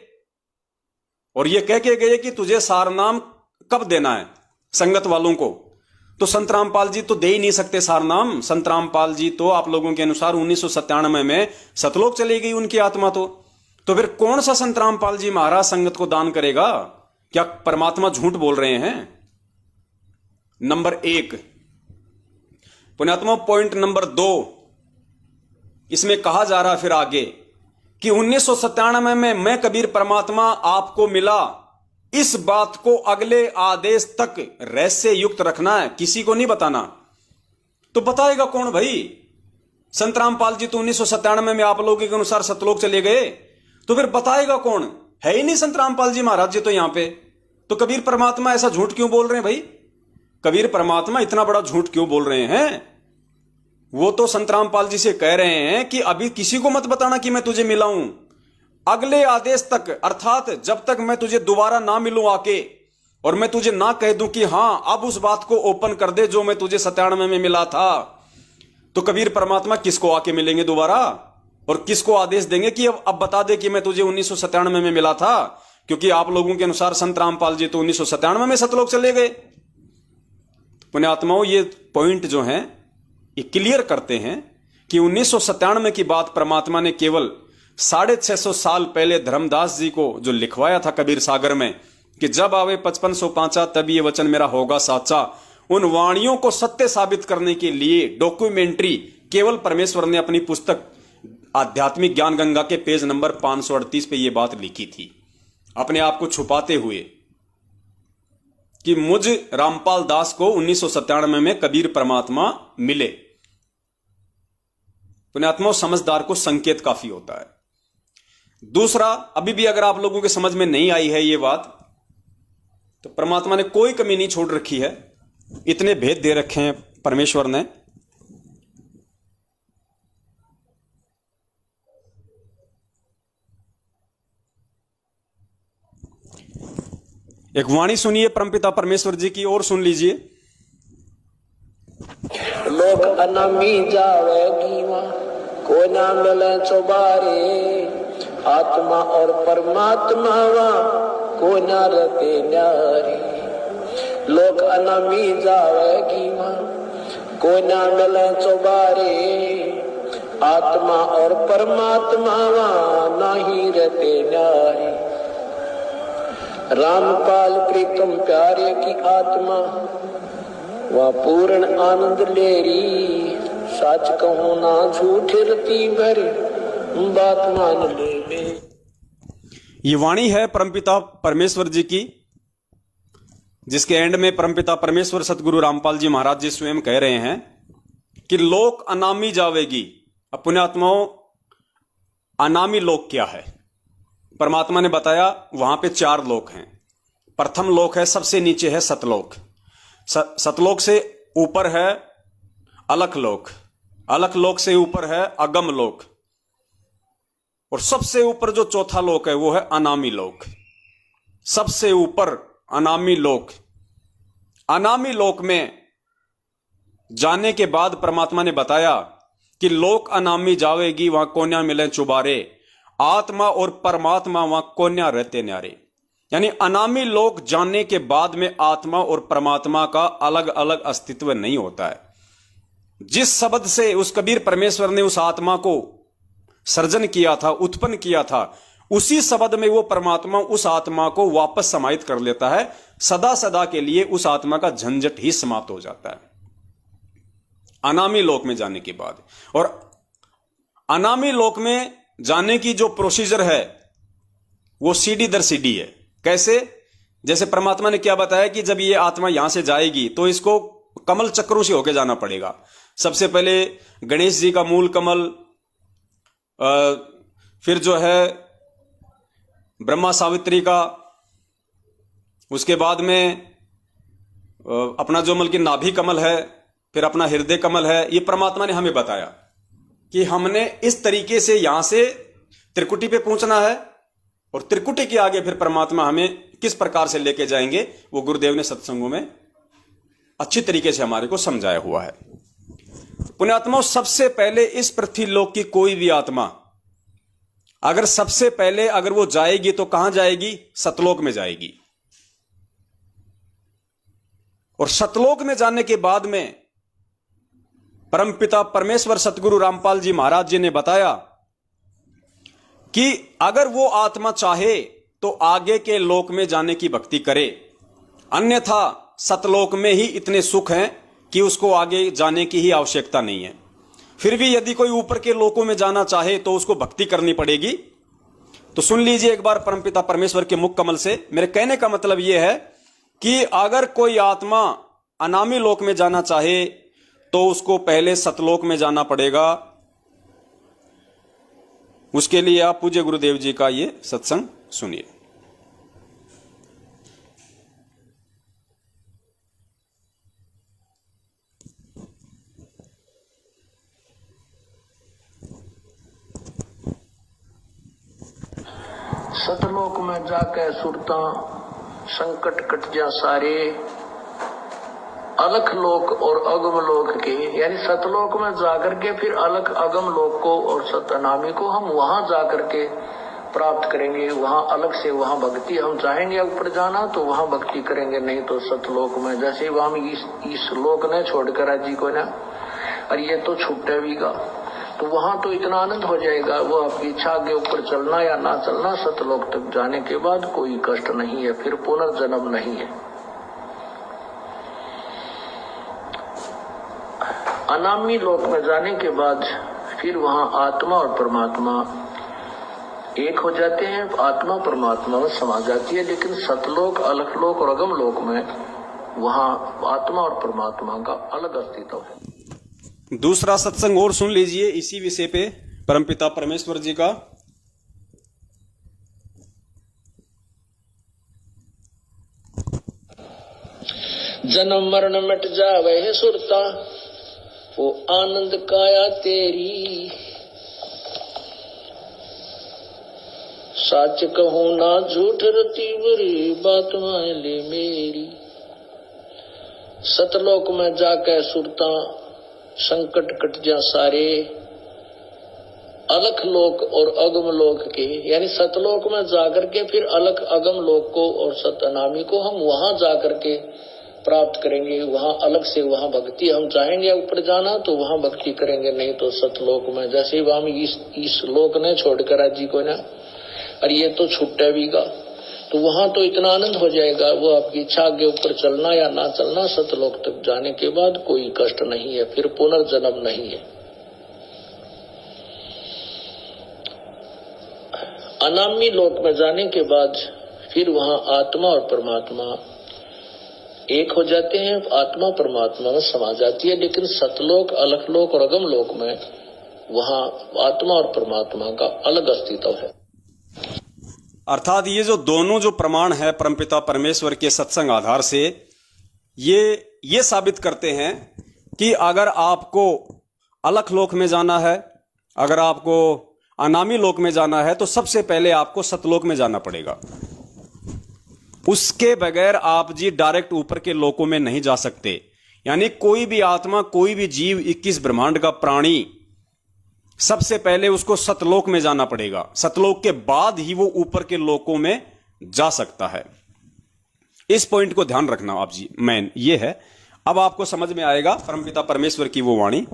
और ये कह के गए कि तुझे सार नाम कब देना है संगत वालों को। तो संत रामपाल जी तो दे ही नहीं सकते सार नाम। संत रामपाल जी तो आप लोगों के अनुसार 1997 में सतलोक चली गई उनकी आत्मा। तो फिर कौन सा संत रामपाल जी महाराज संगत को दान करेगा? क्या परमात्मा झूठ बोल रहे हैं? नंबर 1 पुण्यात्मा। पॉइंट नंबर 2, इसमें कहा जा रहा फिर आगे कि 1997 में मैं कबीर परमात्मा आपको मिला, इस बात को अगले आदेश तक रहस्य युक्त रखना है, किसी को नहीं बताना। तो बताएगा कौन भाई? संत रामपाल जी तो 1997 में आप लोगों के अनुसार सतलोक चले गए, तो फिर बताएगा कौन? है ही नहीं संत रामपाल जी महाराज जी तो यहां पे। तो कबीर परमात्मा ऐसा झूठ क्यों बोल रहे हैं भाई? कबीर परमात्मा इतना बड़ा झूठ क्यों बोल रहे हैं? वो तो संत रामपाल जी से कह रहे हैं कि अभी किसी को मत बताना कि मैं तुझे मिला हूं, अगले आदेश तक, अर्थात जब तक मैं तुझे दोबारा ना मिलूं आके और मैं तुझे ना कह दूं कि हां अब उस बात को ओपन कर दे जो मैं तुझे 97 में मिला था। तो कबीर परमात्मा किसको आके मिलेंगे दोबारा और किसको आदेश देंगे कि अब बता दे कि मैं तुझे 1997 में मिला था? क्योंकि आप लोगों के अनुसार संत रामपाल जी तो 1997 में सतलोक चले गए। पुण्यात्माओं, ये पॉइंट जो है ये क्लियर करते हैं कि 1997 की बात परमात्मा ने केवल 650 साल पहले धर्मदास जी को जो लिखवाया था कबीर सागर में कि जब आवे 5505 तब ये वचन मेरा होगा साचा, उन वाणियों को सत्य साबित करने के लिए डॉक्यूमेंट्री केवल परमेश्वर ने अपनी पुस्तक आध्यात्मिक ज्ञान गंगा के पेज नंबर 538 पे ये बात लिखी थी, अपने आप को छुपाते हुए कि मुझ रामपाल दास को 1997 में कबीर परमात्मा मिले। पुण्यात्मा, समझदार को संकेत काफी होता है। दूसरा, अभी भी अगर आप लोगों के समझ में नहीं आई है ये बात, तो परमात्मा ने कोई कमी नहीं छोड़ रखी है, इतने भेद दे रखे हैं परमेश्वर ने। एक वाणी सुनिए परमपिता परमेश्वर जी की, और सुन लीजिए। लोक अनामी जावेगी वहाँ, को ना मिले चौबारे, आत्मा और परमात्मा वहाँ को ना रहते न्यारे। लोक अनामी जावेगी वहाँ, को ना मिले चौबारे, आत्मा और परमात्मा वहाँ नहीं रहते न्यारे। रामपाल प्रीतम प्यारे की आत्मा वह पूर्ण आनंद लेरी, सच कहूं ना झूठ रती भरी, बात मान ले। ये वाणी है परमपिता परमेश्वर जी की, जिसके एंड में परमपिता परमेश्वर सतगुरु रामपाल जी महाराज जी स्वयं कह रहे हैं कि लोक अनामी जावेगी। अब पुण्यात्माओं, अनामी लोक क्या है? परमात्मा ने बताया वहां पे 4 लोक हैं। प्रथम लोक है, सबसे नीचे है सतलोक। सतलोक से ऊपर है अलख लोक, अलख लोक से ऊपर है अगम लोक, और सबसे ऊपर जो चौथा लोक है वो है अनामी लोक। सबसे ऊपर अनामी लोक। अनामी लोक में जाने के बाद परमात्मा ने बताया कि लोक अनामी जावेगी वहां कोन्या मिले चुबारे, आत्मा और परमात्मा वहां कोन्या रहते न्यारे। यानी अनामी लोक जानने के बाद में आत्मा और परमात्मा का अलग अलग अस्तित्व नहीं होता है। जिस शब्द से उस कबीर परमेश्वर ने उस आत्मा को सर्जन किया था, उत्पन्न किया था, उसी शब्द में वो परमात्मा उस आत्मा को वापस समाहित कर लेता है। सदा सदा के लिए उस आत्मा का झंझट ही समाप्त हो जाता है अनामी लोक में जाने के बाद। और अनामी लोक में जाने की जो प्रोसीजर है वो सीढ़ी दर सीढ़ी है। कैसे? जैसे परमात्मा ने क्या बताया कि जब ये आत्मा यहां से जाएगी तो इसको कमल चक्रों से होकर जाना पड़ेगा। सबसे पहले गणेश जी का मूल कमल, फिर जो है ब्रह्मा सावित्री का, उसके बाद में अपना जो मतलब कि नाभि कमल है, फिर अपना हृदय कमल है, ये परमात्मा ने हमें बताया कि हमने इस तरीके से यहां से त्रिकुटी पे पहुंचना है और त्रिकुटी के आगे फिर परमात्मा हमें किस प्रकार से लेके जाएंगे, वो गुरुदेव ने सत्संगों में अच्छी तरीके से हमारे को समझाया हुआ है। पुण्यात्माओं, सबसे पहले इस पृथ्वी लोक की कोई भी आत्मा अगर सबसे पहले अगर वो जाएगी तो कहां जाएगी? सतलोक में जाएगी। और सतलोक में जाने के बाद में परमपिता परमेश्वर सतगुरु रामपाल जी महाराज जी ने बताया कि अगर वो आत्मा चाहे तो आगे के लोक में जाने की भक्ति करे, अन्यथा सतलोक में ही इतने सुख हैं कि उसको आगे जाने की ही आवश्यकता नहीं है। फिर भी यदि कोई ऊपर के लोकों में जाना चाहे तो उसको भक्ति करनी पड़ेगी। तो सुन लीजिए एक बार परमपिता परमेश्वर के मुख कमल से। मेरे कहने का मतलब यह है कि अगर कोई आत्मा अनामी लोक में जाना चाहे तो उसको पहले सतलोक में जाना पड़ेगा। उसके लिए आप पूज्य गुरुदेव जी का ये सत्संग सुनिए। सतलोक में जाके सुरता संकट कट जा सारे, अलख लोक और अगम लोक के, यानी सतलोक में जाकर के फिर अलख अगम लोक को और सतनामी को हम वहां जाकर के प्राप्त करेंगे। वहां अलग से वहां भक्ति, हम चाहेंगे ऊपर जाना तो वहां भक्ति करेंगे, नहीं तो सतलोक में। जैसे वहां इस लोक ने छोड़कर राजी को ना, और ये तो छूटे भी गा, तो वहां तो इतना आनंद हो जाएगा। वो आपकी इच्छा आगे ऊपर चलना या ना चलना, सतलोक तक जाने के बाद कोई कष्ट नहीं है, फिर पुनर्जन्म नहीं है। अनामी लोक में जाने के बाद फिर वहां आत्मा और परमात्मा एक हो जाते हैं, आत्मा परमात्मा में समा जाती है। लेकिन सतलोक, अलखलोक और अगम लोक में वहां आत्मा और परमात्मा का अलग अस्तित्व है। दूसरा सत्संग और सुन लीजिए इसी विषय पे परमपिता परमेश्वर जी का। जन्म मरण मिट जावे है सुरता, वो आनंद काया तेरी। सच कहूं ना झूठ रती बुरी, बात मान ले मेरी। सतलोक में जाके सुरता संकट कट जा सारे, अलख लोक और अगम लोक के, यानी सतलोक में जाकर के फिर अलख अगम लोक को और सतनामी को हम वहां जाकर के प्राप्त करेंगे। वहां अलग से वहां भक्ति, हम चाहेंगे ऊपर जाना तो वहां भक्ति करेंगे, नहीं तो सतलोक में। जैसे वहां इस लोक ने छोड़कर राजी को ना, और ये तो छूटे भी गा, तो वहां तो इतना आनंद हो जाएगा। वो आपकी इच्छा आगे ऊपर चलना या ना चलना, सतलोक तक जाने के बाद कोई कष्ट नहीं है, फिर पुनर्जन्म नहीं है। अनामी लोक में जाने के बाद फिर वहां आत्मा और परमात्मा एक हो जाते हैं, आत्मा परमात्मा में समा जाती है। लेकिन सतलोक, अलखलोक और अगम लोक में वहां आत्मा और परमात्मा का अलग अस्तित्व है। अर्थात ये जो दोनों जो प्रमाण है परमपिता परमेश्वर के सत्संग आधार से, ये साबित करते हैं कि अगर आपको अलख लोक में जाना है, अगर आपको अनामी लोक में जाना है, तो सबसे पहले आपको सतलोक में जाना पड़ेगा। उसके बगैर आप जी डायरेक्ट ऊपर के लोकों में नहीं जा सकते। यानी कोई भी आत्मा, कोई भी जीव, 21 ब्रह्मांड का प्राणी, सबसे पहले उसको सतलोक में जाना पड़ेगा। सतलोक के बाद ही वो ऊपर के लोकों में जा सकता है। इस पॉइंट को ध्यान रखना आप जी, मैन ये है। अब आपको समझ में आएगा परमपिता परमेश्वर की वो वाणी।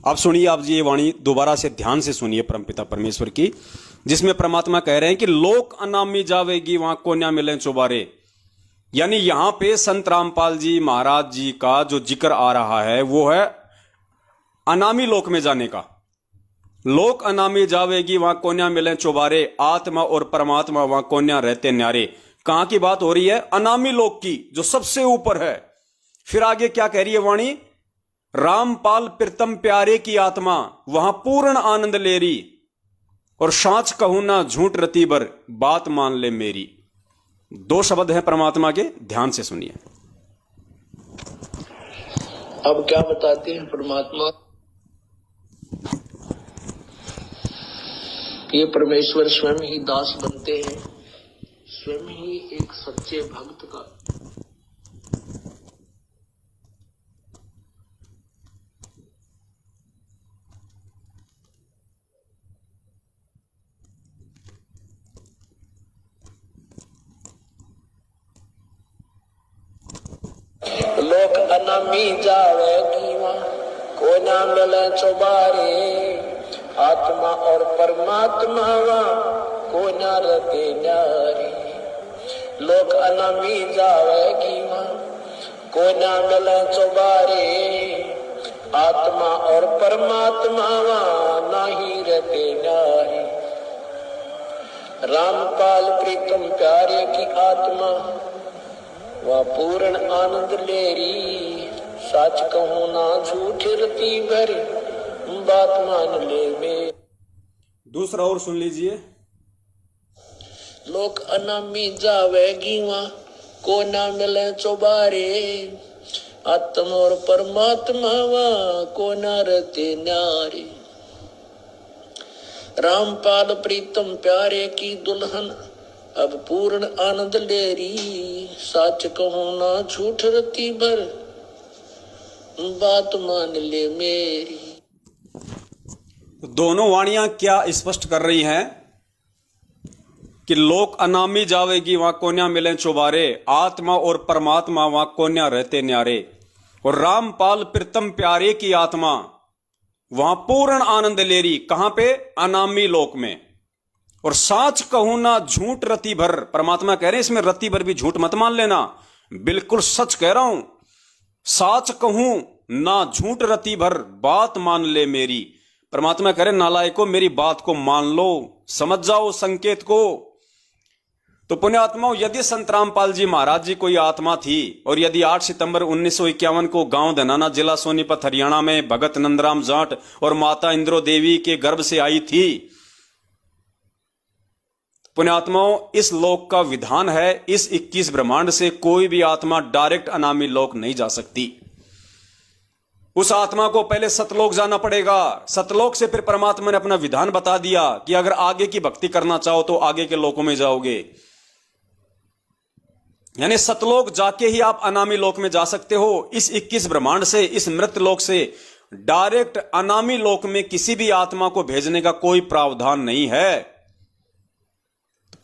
अब सुनिए आप जी ये वाणी दोबारा से ध्यान से सुनिए परमपिता परमेश्वर की, जिसमें परमात्मा कह रहे हैं कि लोक अनामी जावेगी वहां को न्या मिले चौबारे। यानी यहां पे संत रामपाल जी महाराज जी का जो जिक्र आ रहा है वो है अनामी लोक में जाने का। लोक अनामी जावेगी वहां कोन्या मिले चौबारे, आत्मा और परमात्मा वहां कोन्या रहते न्यारे। कहां की बात हो रही है? अनामी लोक की, जो सबसे ऊपर है। फिर आगे क्या कह रही है वाणी? रामपाल प्रीतम प्यारे की आत्मा वहां पूर्ण आनंद ले रही, और सांच कहूं ना झूठ रती बर बात मान ले मेरी। दो शब्द हैं परमात्मा के, ध्यान से सुनिए। अब क्या बताते हैं परमात्मा? ये परमेश्वर स्वयं ही दास बनते हैं, स्वयं ही एक सच्चे भक्त का लोक अनामी जावेगी वहाँ को ना मिले चौबारे, आत्मा और परमात्मा वहाँ को ना रहते न्यारे। लोक अनामी जावेगी वहाँ को ना मिले चौबारे, आत्मा और परमात्मा वहाँ नहीं रहते न्यारे। रामपाल प्रीतम प्यारे की आत्मा वह पूर्ण आनंद ले री, सच कहूं ना झूठ रती भर बात मान ले में। दूसरा और सुन लीजिए। लोक अनामी जावेगी वहाँ को ना मिले चौबारे, आत्मा और परमात्मा वहाँ को ना रहते न्यारे। रामपाल प्रीतम प्यारे की दुल्हन अब पूर्ण आनंद ले री, सच कहूं ना झूठ रती भर बात मान ले मेरी। दोनों वाणियां क्या स्पष्ट कर रही हैं कि लोक अनामी जावेगी वहां कोन्या मिले चौबारे, आत्मा और परमात्मा वहां कोन्या रहते न्यारे। और रामपाल प्रीतम प्यारे की आत्मा वहां पूर्ण आनंद ले रही। कहां पे? अनामी लोक में। और साच कहूं ना झूठ रति भर, परमात्मा कह रहे हैं इसमें रति भर भी झूठ मत मान लेना, बिल्कुल सच कह रहा हूं। साच कहूं ना झूठ रति भर बात मान ले मेरी। परमात्मा कह रहे नालायकों मेरी बात को मान लो, समझ जाओ संकेत को। तो पुण्यात्माओं, यदि संत रामपाल जी महाराज जी कोई आत्मा थी, और यदि 8 सितंबर 1951 को गांव धनाना जिला सोनीपत हरियाणा में भगत नंदराम जाट और माता इंद्रो देवी के गर्भ से आई थी, पुण्यात्माओं इस लोक का विधान है, इस 21 ब्रह्मांड से कोई भी आत्मा डायरेक्ट अनामी लोक नहीं जा सकती। उस आत्मा को पहले सतलोक जाना पड़ेगा। सतलोक से फिर परमात्मा ने अपना विधान बता दिया कि अगर आगे की भक्ति करना चाहो तो आगे के लोकों में जाओगे। यानी सतलोक जाके ही आप अनामी लोक में जा सकते हो। इस 21 ब्रह्मांड से, इस मृत लोक से डायरेक्ट अनामी लोक में किसी भी आत्मा को भेजने का कोई प्रावधान नहीं है।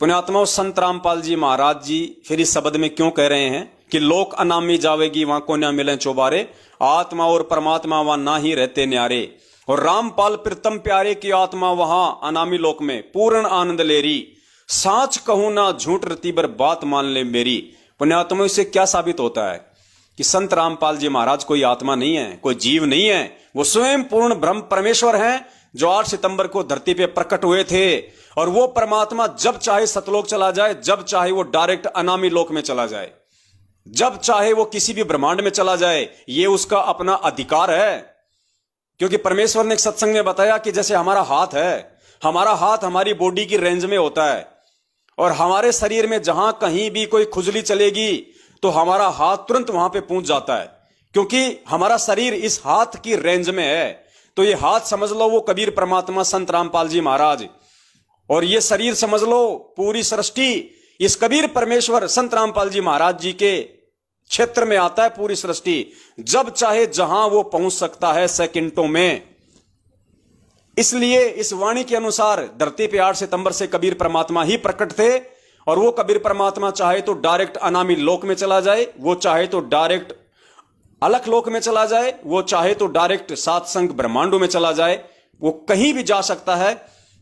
पुण्यात्माओं, संत रामपाल जी महाराज जी फिर इस शब्द में क्यों कह रहे हैं कि लोक अनामी जावेगी वहां को न मिले चौबारे, आत्मा और परमात्मा वहां ना ही रहते न्यारे। और रामपाल प्रीतम प्यारे की आत्मा वहां अनामी लोक में पूर्ण आनंद ले रही, साच कहूं ना झूठ रती बर बात मान ले मेरी। पुण्यात्माओं, इससे क्या साबित होता है कि संत रामपाल जी महाराज कोई आत्मा नहीं है, कोई जीव नहीं है, वो स्वयं पूर्ण ब्रह्म परमेश्वर हैं जो 8 सितंबर को धरती पे प्रकट हुए थे। और वो परमात्मा जब चाहे सतलोक चला जाए, जब चाहे वो डायरेक्ट अनामी लोक में चला जाए, जब चाहे वो किसी भी ब्रह्मांड में चला जाए, ये उसका अपना अधिकार है। क्योंकि परमेश्वर ने एक सत्संग में बताया कि जैसे हमारा हाथ है, हमारा हाथ हमारी बॉडी की रेंज में होता है, और हमारे शरीर में जहां कहीं भी कोई खुजली चलेगी तो हमारा हाथ तुरंत वहां पे पहुंच जाता है, क्योंकि हमारा शरीर इस हाथ की रेंज में है। तो ये हाथ समझ लो वो कबीर परमात्मा संत रामपाल जी महाराज, और ये शरीर समझ लो पूरी सृष्टि इस कबीर परमेश्वर संत रामपाल जी महाराज जी के क्षेत्र में आता है। पूरी सृष्टि जब चाहे जहां वो पहुंच सकता है, सेकंडों में। इसलिए इस वाणी के अनुसार धरती पे 8 सितंबर से कबीर परमात्मा ही प्रकट थे, और वो कबीर परमात्मा चाहे तो डायरेक्ट अनामी लोक में चला जाए, वो चाहे तो डायरेक्ट अलख लोक में चला जाए, वो चाहे तो डायरेक्ट सातसंग ब्रह्मांडों में चला जाए, वो कहीं भी जा सकता है।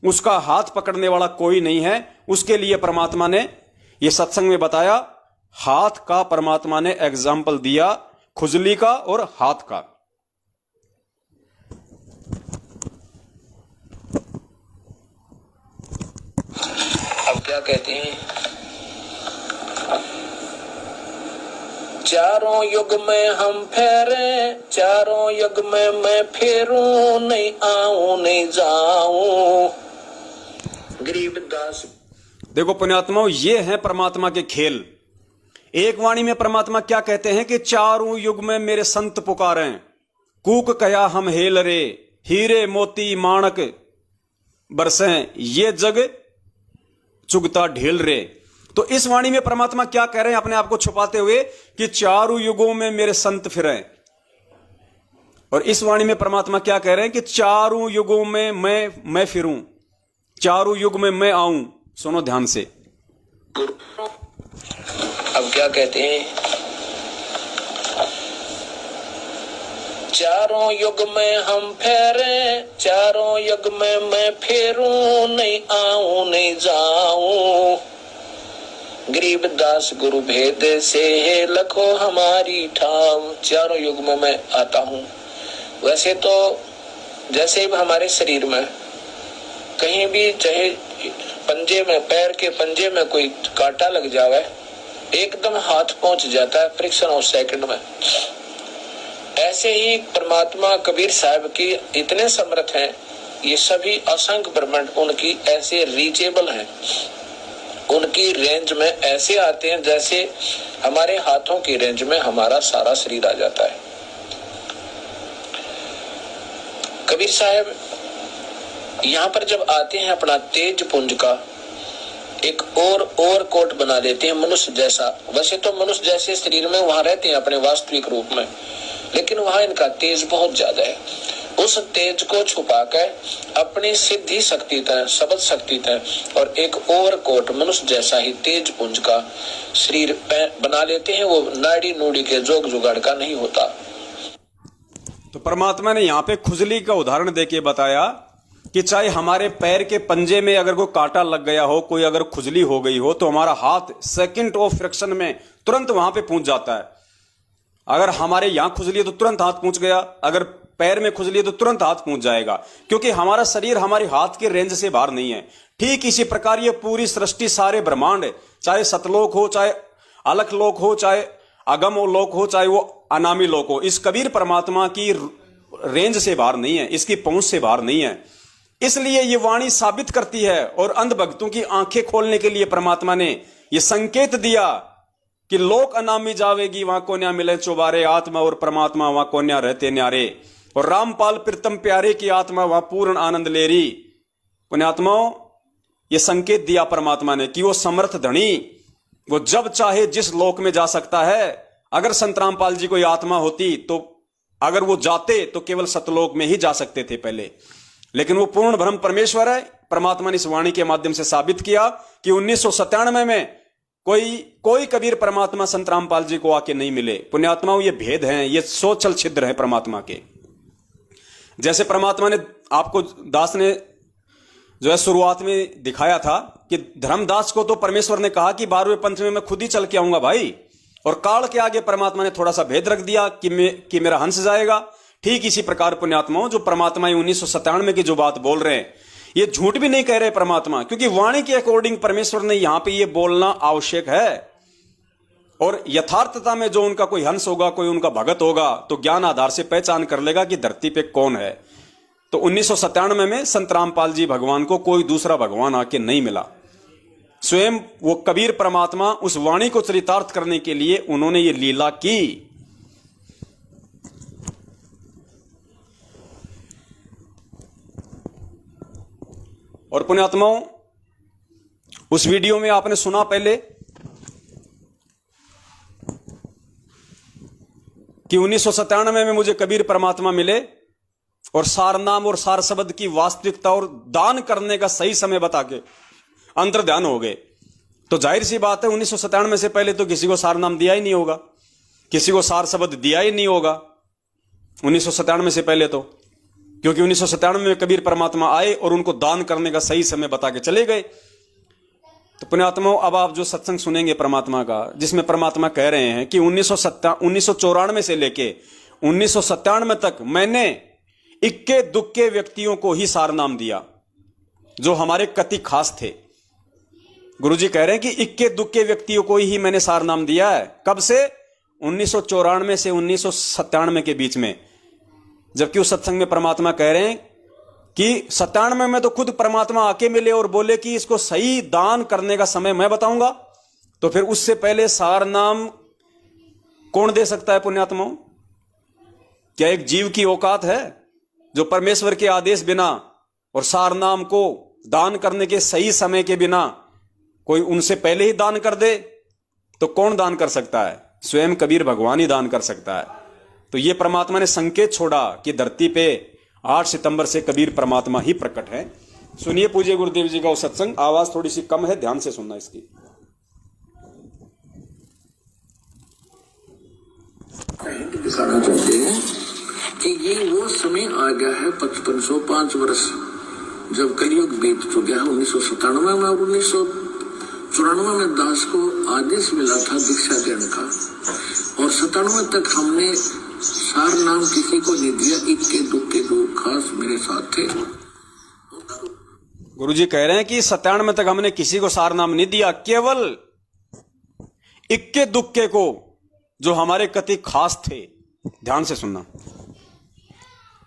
उसका हाथ पकड़ने वाला कोई नहीं है। उसके लिए परमात्मा ने ये सत्संग में बताया हाथ का परमात्मा ने एग्जाम्पल दिया, खुजली का और हाथ का। अब क्या कहते हैं, चारों युग में हम फेरे, चारों युग में मैं फेरूं, नहीं आऊं नहीं जाऊं। गरीबदास। देखो पुण्यात्माओं, ये है परमात्मा के खेल। एक वाणी में परमात्मा क्या कहते हैं कि चारों युग में मेरे संत पुकारें, कूक कया हम हेल रे, हीरे मोती माणक बरसें, ये जग चुगता ढेल रे। तो इस वाणी में परमात्मा क्या कह रहे हैं अपने आप को छुपाते हुए कि चारों युगों में मेरे संत फिरें। और इस वाणी में परमात्मा क्या कह रहे हैं कि चारों युगों में मैं फिरूं, चारों युग में मैं आऊं। सुनो ध्यान से। अब क्या कहते हैं, चारों युग में हम फेरे, चारों युग में मैं फेरूं, नहीं आऊं नहीं जाऊं। गरीबदास गुरु भेद से लखो हमारी ठाव, चारों युग में मैं आता हूं। वैसे तो जैसे भी हमारे शरीर में कहीं भी, चाहे पंजे में, पैर के पंजे में कोई कांटा लग जावे, एकदम हाथ पहुंच जाता है फ्रिक्शन ऑफ सेकंड में। ऐसे ही परमात्मा कबीर साहब की इतने समर्थ हैं, ये सभी असंख्य ब्रह्मांड उनकी ऐसे रीचेबल हैं, उनकी रेंज में ऐसे आते हैं जैसे हमारे हाथों की रेंज में हमारा सारा शरीर आ जाता है। कबीर साहब यहाँ पर जब आते हैं, अपना तेज पुंज का एक और कोट बना देते हैं मनुष्य जैसा। वैसे तो मनुष्य जैसे शरीर में वहां रहते हैं अपने वास्तविक रूप में, लेकिन वहां इनका तेज बहुत ज्यादा है। उस तेज को छुपाकर अपनी सिद्धि शक्ति तय, शब्द शक्ति तय और एक और कोट मनुष्य जैसा ही तेज पुंज का शरीर बना लेते हैं। वो नाड़ी नूड़ी के जोग जुगाड़ का नहीं होता। तो परमात्मा ने यहाँ पे खुजली का उदाहरण देके बताया कि चाहे हमारे पैर के पंजे में अगर कोई कांटा लग गया हो, कोई अगर खुजली हो गई हो, तो हमारा हाथ सेकंड ऑफ फ्रिक्शन में तुरंत वहां पे पहुंच जाता है। अगर हमारे यहां खुजली है तो तुरंत हाथ पहुंच गया, अगर पैर में खुजली है तो तुरंत हाथ पहुंच जाएगा, क्योंकि हमारा शरीर हमारे हाथ के रेंज से बाहर नहीं है। ठीक इसी प्रकार ये पूरी सृष्टि, सारे ब्रह्मांड, चाहे सतलोक हो, चाहे अलख लोक हो, चाहे अगम लोक हो, चाहे वो अनामी लोक हो, इस कबीर परमात्मा की रेंज से बाहर नहीं है, इसकी पहुंच से बाहर नहीं है। इसलिए ये वाणी साबित करती है और अंध भक्तों की आंखें खोलने के लिए परमात्मा ने ये संकेत दिया कि लोक अनामी जावेगी, वहां को न्या मिले चौबारे, आत्मा और परमात्मा वहां को न्या रहते न्यारे, और रामपाल प्रीतम प्यारे की आत्मा वहां पूर्ण आनंद ले रही। पुण्यात्माओं, ये संकेत दिया परमात्मा ने कि वो समर्थ धनी, वो जब चाहे जिस लोक में जा सकता है। अगर संत रामपाल जी कोई आत्मा होती तो अगर वो जाते तो केवल सतलोक में ही जा सकते थे पहले, लेकिन वो पूर्ण ब्रह्म परमेश्वर है। परमात्मा ने इस वाणी के माध्यम से साबित किया कि 1997 में कोई कबीर परमात्मा संत रामपाल जी को आके नहीं मिले। पुण्यात्माओं, ये भेद हैं, ये सोचल छिद्र हैं परमात्मा के। जैसे परमात्मा ने आपको, दास ने जो है शुरुआत में दिखाया था कि धर्मदास को तो परमेश्वर ने कहा कि 12वें पंथ में मैं खुद ही चल के आऊंगा भाई, और काल के आगे परमात्मा ने थोड़ा सा भेद रख दिया कि मेरा हंस जाएगा। ठीक इसी प्रकार पुण्यात्माओं, जो परमात्मा 1997 की जो बात बोल रहे हैं, ये झूठ भी नहीं कह रहे परमात्मा, क्योंकि वाणी के अकॉर्डिंग परमेश्वर ने यहां पे ये बोलना आवश्यक है। और यथार्थता में जो उनका कोई हंस होगा, कोई उनका भगत होगा, तो ज्ञान आधार से पहचान कर लेगा कि धरती पे कौन है। तो 1997 में संत रामपाल जी भगवान को कोई दूसरा भगवान आके नहीं मिला। स्वयं वो कबीर परमात्मा उस वाणी को चरितार्थ करने के लिए उन्होंने ये लीला की। और पुण्यात्माओं, उस वीडियो में आपने सुना पहले कि 1997 में मुझे कबीर परमात्मा मिले और सार नाम और सार शब्द की वास्तविकता और दान करने का सही समय बता के अंतर ध्यान हो गए। तो जाहिर सी बात है 1997 से पहले तो किसी को सार नाम दिया ही नहीं होगा, किसी को सार शब्द दिया ही नहीं होगा 1997 से पहले तो, क्योंकि 1997 में कबीर परमात्मा आए और उनको दान करने का सही समय बता के चले गए। तो पुण्यात्माओं, अब आप जो सत्संग सुनेंगे परमात्मा का, जिसमें परमात्मा कह रहे हैं कि 1994 से लेके 1997 तक मैंने इक्के दुक्के व्यक्तियों को ही सार नाम दिया जो हमारे कति खास थे। गुरुजी कह रहे हैं कि इक्के दुक्के व्यक्तियों को ही मैंने सार नाम दिया है। कब से? 1994 से 1997 के बीच में। जबकि उस सत्संग में परमात्मा कह रहे हैं कि 97 में तो खुद परमात्मा आके मिले और बोले कि इसको सही दान करने का समय मैं बताऊंगा। तो फिर उससे पहले सार नाम कौन दे सकता है पुण्यात्माओं? क्या एक जीव की औकात है जो परमेश्वर के आदेश बिना और सार नाम को दान करने के सही समय के बिना कोई उनसे पहले ही दान कर दे? तो कौन दान कर सकता है? स्वयं कबीर भगवान ही दान कर सकता है। तो ये परमात्मा ने संकेत छोड़ा कि धरती पे 8 सितंबर से कबीर परमात्मा ही प्रकट है। सुनिए पूज्य गुरुदेव जी का वो सत्संग। आवाज थोड़ी सी कम है, ध्यान से सुनना इसकी। दिखाना चाहते हैं कि ये वो समय आ गया है 5505 वर्ष जब कलयुग बीत चुका है। 1997 में और 1994 में दास को आदेश मिला था दीक्षा देने का, और 97 तक हमने सार नाम किसी को नहीं दिया। इक्के दुक्के दो खास मेरे साथ थे। गुरुजी कह रहे हैं कि 97 तक हमने किसी को सार नाम नहीं दिया, केवल इक्के दुक्के को जो हमारे कति खास थे। ध्यान से सुनना।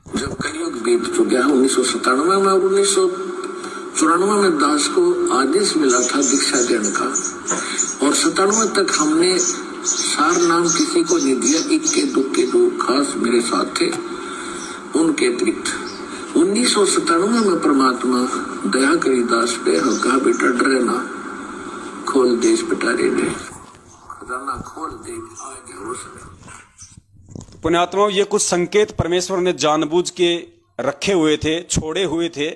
जब कलयुग बीत चुका है 1997 में और 1994 में दास को आदेश मिला था दीक्षा देने का, और 97 तक हमने सार नाम किसी को नहीं दिया। इक्के दुक्के दो खास मेरे साथ थे उनके अतिरिक्त। 1997 में परमात्मा दया करी दास पे कहा, बेटा डरे ना, खोल दे इस पिटारे ने, खजाना खोल दे। आ गया वो समय। पुण्यात्माओं, ये कुछ संकेत परमेश्वर ने जानबूझ के रखे हुए थे, छोड़े हुए थे,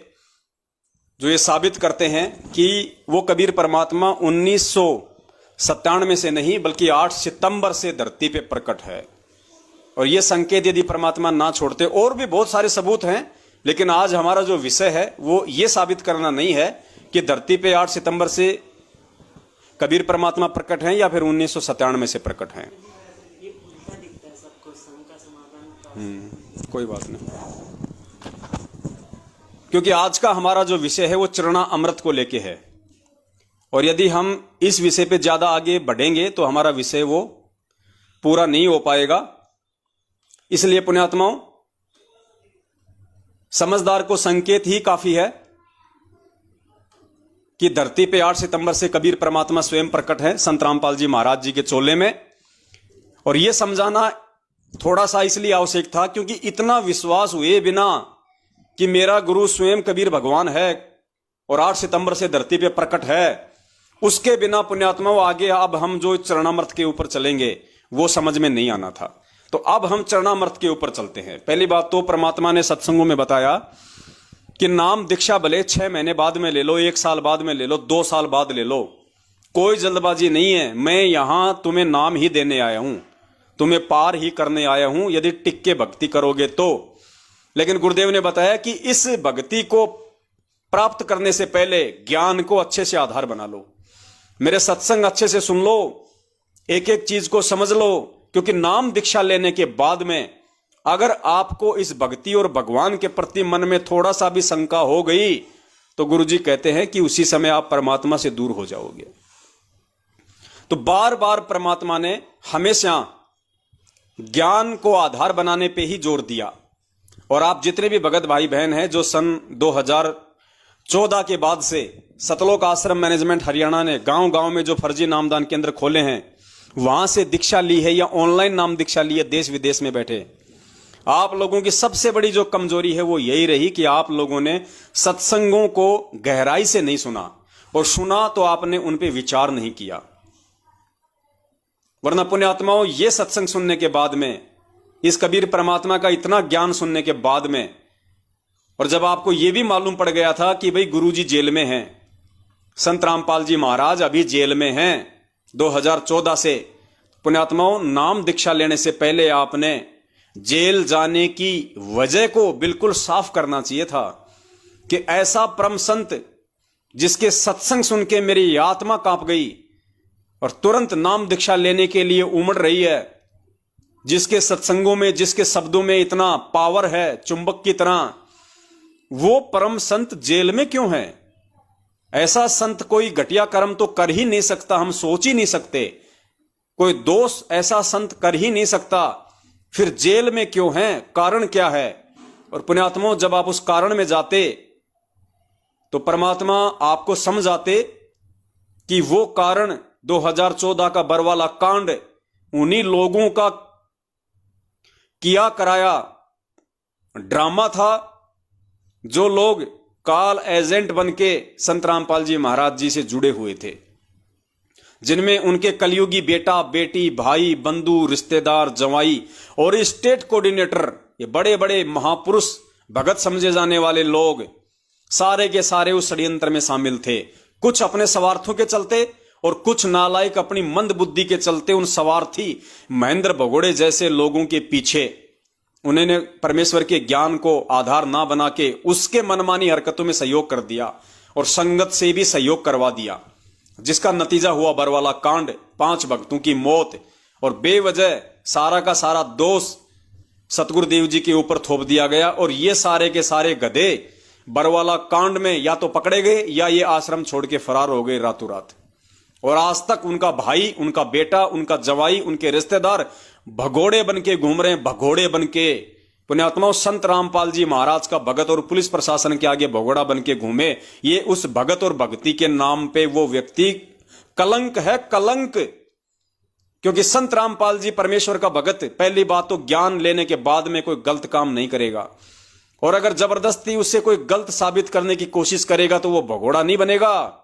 जो ये साबित करते हैं कि वो कबीर परमात्मा 1997 से नहीं बल्कि 8 सितंबर से धरती पे प्रकट है। और ये संकेत यदि परमात्मा ना छोड़ते, और भी बहुत सारे सबूत हैं, लेकिन आज हमारा जो विषय है वो ये साबित करना नहीं है कि धरती पे 8 सितंबर से कबीर परमात्मा प्रकट हैं या फिर 1997 से प्रकट हैं। कोई बात नहीं, क्योंकि आज का हमारा जो विषय है वो चरणा अमृत को लेके है, और यदि हम इस विषय पे ज्यादा आगे बढ़ेंगे तो हमारा विषय वो पूरा नहीं हो पाएगा। इसलिए पुण्यात्माओं, समझदार को संकेत ही काफी है कि धरती पे 8 सितंबर से कबीर परमात्मा स्वयं प्रकट है संत रामपाल जी महाराज जी के चोले में। और यह समझाना थोड़ा सा इसलिए आवश्यक था क्योंकि इतना विश्वास हुए बिना कि मेरा गुरु स्वयं कबीर भगवान है और 8 सितंबर से धरती पे प्रकट है, उसके बिना पुण्यात्माओं आगे अब हम जो चरणामृत के ऊपर चलेंगे वो समझ में नहीं आना था। तो अब हम चरणामृत के ऊपर चलते हैं। पहली बात तो परमात्मा ने सत्संगों में बताया कि नाम दीक्षा भले 6 महीने बाद में ले लो, 1 साल बाद में ले लो, 2 साल बाद ले लो, कोई जल्दबाजी नहीं है। मैं यहां तुम्हें नाम ही देने आया हूं, तुम्हें पार ही करने आया हूं यदि टिक के भक्ति करोगे तो। लेकिन गुरुदेव ने बताया कि इस भक्ति को प्राप्त करने से पहले ज्ञान को अच्छे से आधार बना लो, मेरे सत्संग अच्छे से सुन लो, एक एक चीज को समझ लो, क्योंकि नाम दीक्षा लेने के बाद में अगर आपको इस भक्ति और भगवान के प्रति मन में थोड़ा सा भी शंका हो गई तो गुरुजी कहते हैं कि उसी समय आप परमात्मा से दूर हो जाओगे। तो बार बार परमात्मा ने हमेशा ज्ञान को आधार बनाने पे ही जोर दिया। और आप जितने भी भगत भाई बहन हैं जो सन 2014 के बाद से सतलोक आश्रम मैनेजमेंट हरियाणा ने गांव गांव में जो फर्जी नामदान केंद्र खोले हैं वहां से दीक्षा ली है या ऑनलाइन नाम दीक्षा ली है देश विदेश में बैठे, आप लोगों की सबसे बड़ी जो कमजोरी है वो यही रही कि आप लोगों ने सत्संगों को गहराई से नहीं सुना, और सुना तो आपने उन पे विचार नहीं किया। वरना पुण्यात्माओं, ये सत्संग सुनने के बाद में, इस कबीर परमात्मा का इतना ज्ञान सुनने के बाद में, और जब आपको यह भी मालूम पड़ गया था कि भाई गुरुजी जेल में हैं, संत रामपाल जी महाराज अभी जेल में हैं 2014 से, पुण्यात्माओं नाम दीक्षा लेने से पहले आपने जेल जाने की वजह को बिल्कुल साफ करना चाहिए था कि ऐसा परम संत जिसके सत्संग सुन के मेरी आत्मा कांप गई और तुरंत नाम दीक्षा लेने के लिए उमड़ रही है, जिसके सत्संगों में, जिसके शब्दों में इतना पावर है चुंबक की तरह, वो परम संत जेल में क्यों है? ऐसा संत कोई घटिया कर्म तो कर ही नहीं सकता, हम सोच ही नहीं सकते। कोई दोष ऐसा संत कर ही नहीं सकता, फिर जेल में क्यों है? कारण क्या है? और पुण्यात्माओं, जब आप उस कारण में जाते तो परमात्मा आपको समझ आते कि वो कारण 2014 का बरवाला कांड उन्हीं लोगों का किया कराया ड्रामा था, जो लोग काल एजेंट बनके संत रामपाल जी महाराज जी से जुड़े हुए थे, जिनमें उनके कलयुगी बेटा बेटी, भाई बंधु, रिश्तेदार, जवाई और स्टेट कोऑर्डिनेटर, ये बड़े बड़े महापुरुष भगत समझे जाने वाले लोग सारे के सारे उस षड्यंत्र में शामिल थे। कुछ अपने स्वार्थों के चलते और कुछ नालायक अपनी मंद बुद्धि के चलते उन स्वार्थी महेंद्र भगोड़े जैसे लोगों के पीछे उन्होंने परमेश्वर के ज्ञान को आधार ना बना के उसके मनमानी हरकतों में सहयोग कर दिया और संगत से भी सहयोग करवा दिया, जिसका नतीजा हुआ बरवाला कांड, 5 भक्तों की मौत और बेवजह सारा का सारा दोष सतगुरुदेव जी के ऊपर थोप दिया गया। और ये सारे के सारे गधे बरवाला कांड में या तो पकड़े गए या ये आश्रम छोड़ के फरार हो गए रातों रात। और आज तक उनका भाई, उनका बेटा, उनका जवाई, उनके रिश्तेदार भगोड़े बन के घूम रहे हैं, भगोड़े बन के। पुण्यात्माओं, संत रामपाल जी महाराज का भगत और पुलिस प्रशासन के आगे भगोड़ा बन के घूमे, ये उस भगत और भक्ति के नाम पे वो व्यक्ति कलंक है, कलंक। क्योंकि संत रामपाल जी परमेश्वर का भगत पहली बात तो ज्ञान लेने के बाद में कोई गलत काम नहीं करेगा, और अगर जबरदस्ती उससे कोई गलत साबित करने की कोशिश करेगा तो वो भगोड़ा नहीं बनेगा,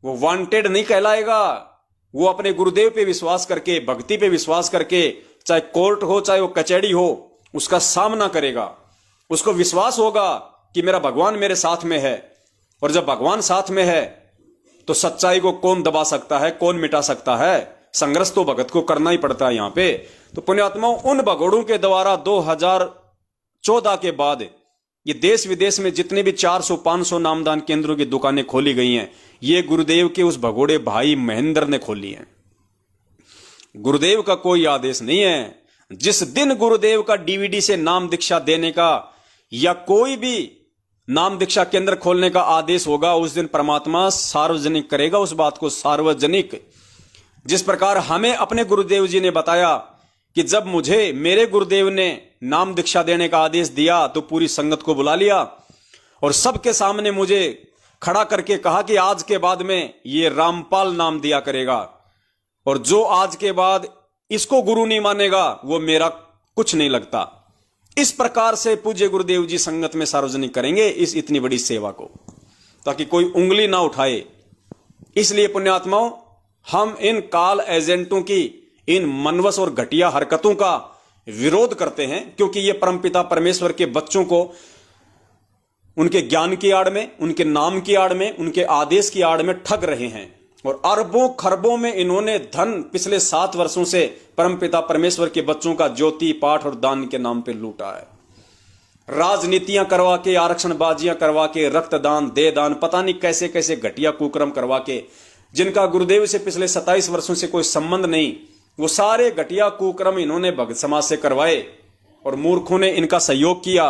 वो वांटेड नहीं कहलाएगा। वो अपने गुरुदेव पे विश्वास करके, भक्ति पे विश्वास करके, चाहे कोर्ट हो चाहे वो कचहरी हो, उसका सामना करेगा। उसको विश्वास होगा कि मेरा भगवान मेरे साथ में है, और जब भगवान साथ में है तो सच्चाई को कौन दबा सकता है, कौन मिटा सकता है? संघर्ष तो भगत को करना ही पड़ता है यहां पे। तो पुण्यात्माओं, उन भगोड़ों के द्वारा 2014 के बाद ये देश विदेश में जितने भी 400-500 नामदान केंद्रों की दुकानें खोली गई हैं, ये गुरुदेव के उस भगोड़े भाई महेंद्र ने खोली हैं। गुरुदेव का कोई आदेश नहीं है। जिस दिन गुरुदेव का डीवीडी से नाम दीक्षा देने का या कोई भी नाम दीक्षा केंद्र खोलने का आदेश होगा, उस दिन परमात्मा सार्वजनिक करेगा उस बात को, सार्वजनिक। जिस प्रकार हमें अपने गुरुदेव जी ने बताया कि जब मुझे मेरे गुरुदेव ने नाम दीक्षा देने का आदेश दिया तो पूरी संगत को बुला लिया और सबके सामने मुझे खड़ा करके कहा कि आज के बाद में ये रामपाल नाम दिया करेगा, और जो आज के बाद इसको गुरु नहीं मानेगा वो मेरा कुछ नहीं लगता। इस प्रकार से पूज्य गुरुदेव जी संगत में सार्वजनिक करेंगे इस इतनी बड़ी सेवा को, ताकि कोई उंगली ना उठाए। इसलिए पुण्यात्माओं, हम इन काल एजेंटों की इन मनवस और घटिया हरकतों का विरोध करते हैं, क्योंकि ये परमपिता परमेश्वर के बच्चों को उनके ज्ञान की आड़ में, उनके नाम की आड़ में, उनके आदेश की आड़ में ठग रहे हैं। और अरबों खरबों में इन्होंने धन पिछले 7 वर्षों से परमपिता परमेश्वर के बच्चों का ज्योति पाठ और दान के नाम पे लूटा है। राजनीतियां करवा के, आरक्षण बाजियां करवा के, रक्तदान, देदान, पता नहीं कैसे कैसे घटिया कुकर्म करवा के, जिनका गुरुदेव से पिछले 27 वर्षों से कोई संबंध नहीं, वो सारे घटिया कुकर्म इन्होंने भगत समाज से करवाए और मूर्खों ने इनका सहयोग किया।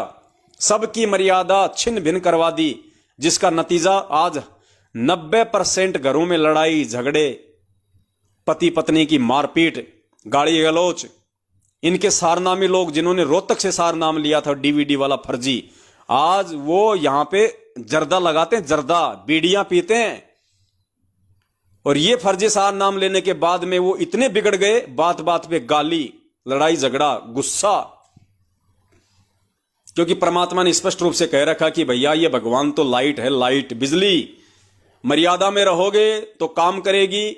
सबकी मर्यादा छिन्न भिन्न करवा दी, जिसका नतीजा आज 90% घरों में लड़ाई झगड़े, पति पत्नी की मारपीट, गाली गलौच। इनके सारनामी लोग जिन्होंने रोहतक से सार नाम लिया था डीवीडी वाला फर्जी, आज वो यहां पे जर्दा लगाते हैं, जर्दा बीड़ियां पीते हैं। और ये फर्जी सार नाम लेने के बाद में वो इतने बिगड़ गए, बात बात पे गाली, लड़ाई झगड़ा, गुस्सा। क्योंकि परमात्मा ने स्पष्ट रूप से कह रखा कि भैया ये भगवान तो लाइट है, लाइट, बिजली। मर्यादा में रहोगे तो काम करेगी,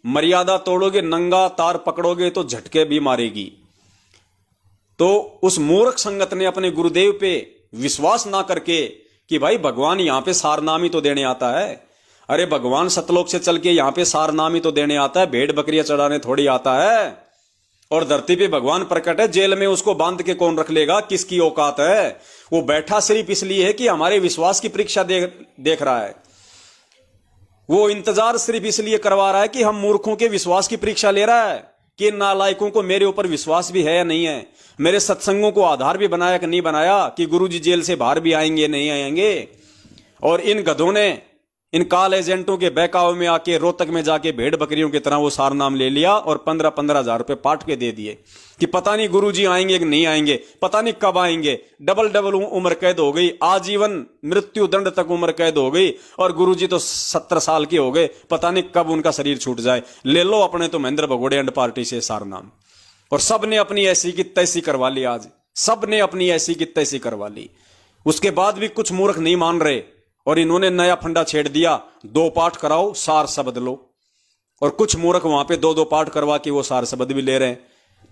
मर्यादा तोड़ोगे, नंगा तार पकड़ोगे तो झटके भी मारेगी। तो उस मूर्ख संगत ने अपने गुरुदेव पे विश्वास ना करके कि भाई भगवान यहां पे सारनामी तो देने आता है, अरे भगवान सतलोक से चल के यहां पे सारनामी तो देने आता है, भेड़ बकरियां चढ़ाने थोड़ी आता है। और धरती पे भगवान प्रकट है, जेल में उसको बांध के कौन रख लेगा, किसकी औकात है? वो बैठा सिर्फ इसलिए है कि हमारे विश्वास की परीक्षा देख रहा है। वो इंतजार सिर्फ इसलिए करवा रहा है कि हम मूर्खों के विश्वास की परीक्षा ले रहा है कि इन नालायकों को मेरे ऊपर विश्वास भी है या नहीं है, मेरे सत्संगों को आधार भी बनाया कि नहीं बनाया, कि गुरुजी जेल से बाहर भी आएंगे नहीं आएंगे। और इन गधों ने इन काल एजेंटों के बहकावे में आके रोहतक में जाके भेड़ बकरियों की तरह वो सार नाम ले लिया और 15-15 हजार रुपए पाट के दे दिए कि पता नहीं गुरुजी आएंगे कि नहीं आएंगे, पता नहीं कब आएंगे। डबल उम्र कैद हो गई, आजीवन मृत्यु दंड तक उम्र कैद हो गई, और गुरुजी तो 70 साल के हो गए, पता नहीं कब उनका शरीर छूट जाए। ले लो अपने तो महेंद्र भगोड़े एंड पार्टी से सार नाम। और सब ने अपनी ऐसी की तैसी करवा ली, आज सब ने अपनी ऐसी की तैसी करवा ली। उसके बाद भी कुछ मूर्ख नहीं मान रहे और इन्होंने नया फंडा छेड़ दिया, 2 पाठ कराओ सार शब्द लो। और कुछ मूर्ख वहां पे 2-2 पाठ करवा के वो सार शब्द भी ले रहे हैं।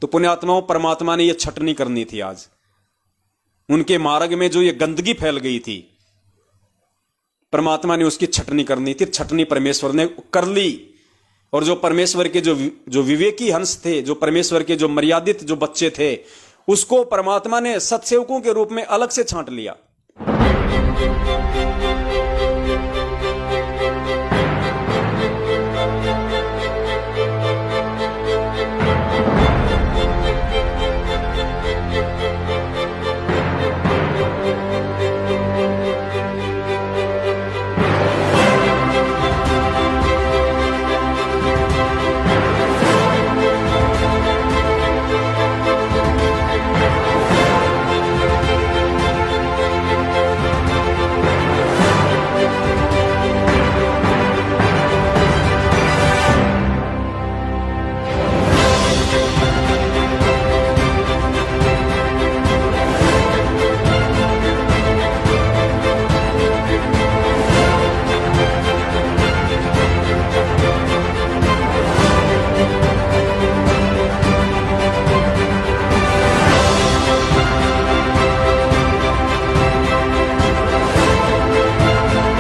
तो पुण्यात्माओं, परमात्मा ने ये छटनी करनी थी आज। उनके मार्ग में जो ये गंदगी फैल गई थी, परमात्मा ने उसकी छटनी करनी थी। छटनी परमेश्वर ने कर ली। और जो परमेश्वर के जो विवेकी हंस थे, जो परमेश्वर के जो मर्यादित जो बच्चे थे, उसको परमात्मा ने सत्सेवकों के रूप में अलग से छांट लिया।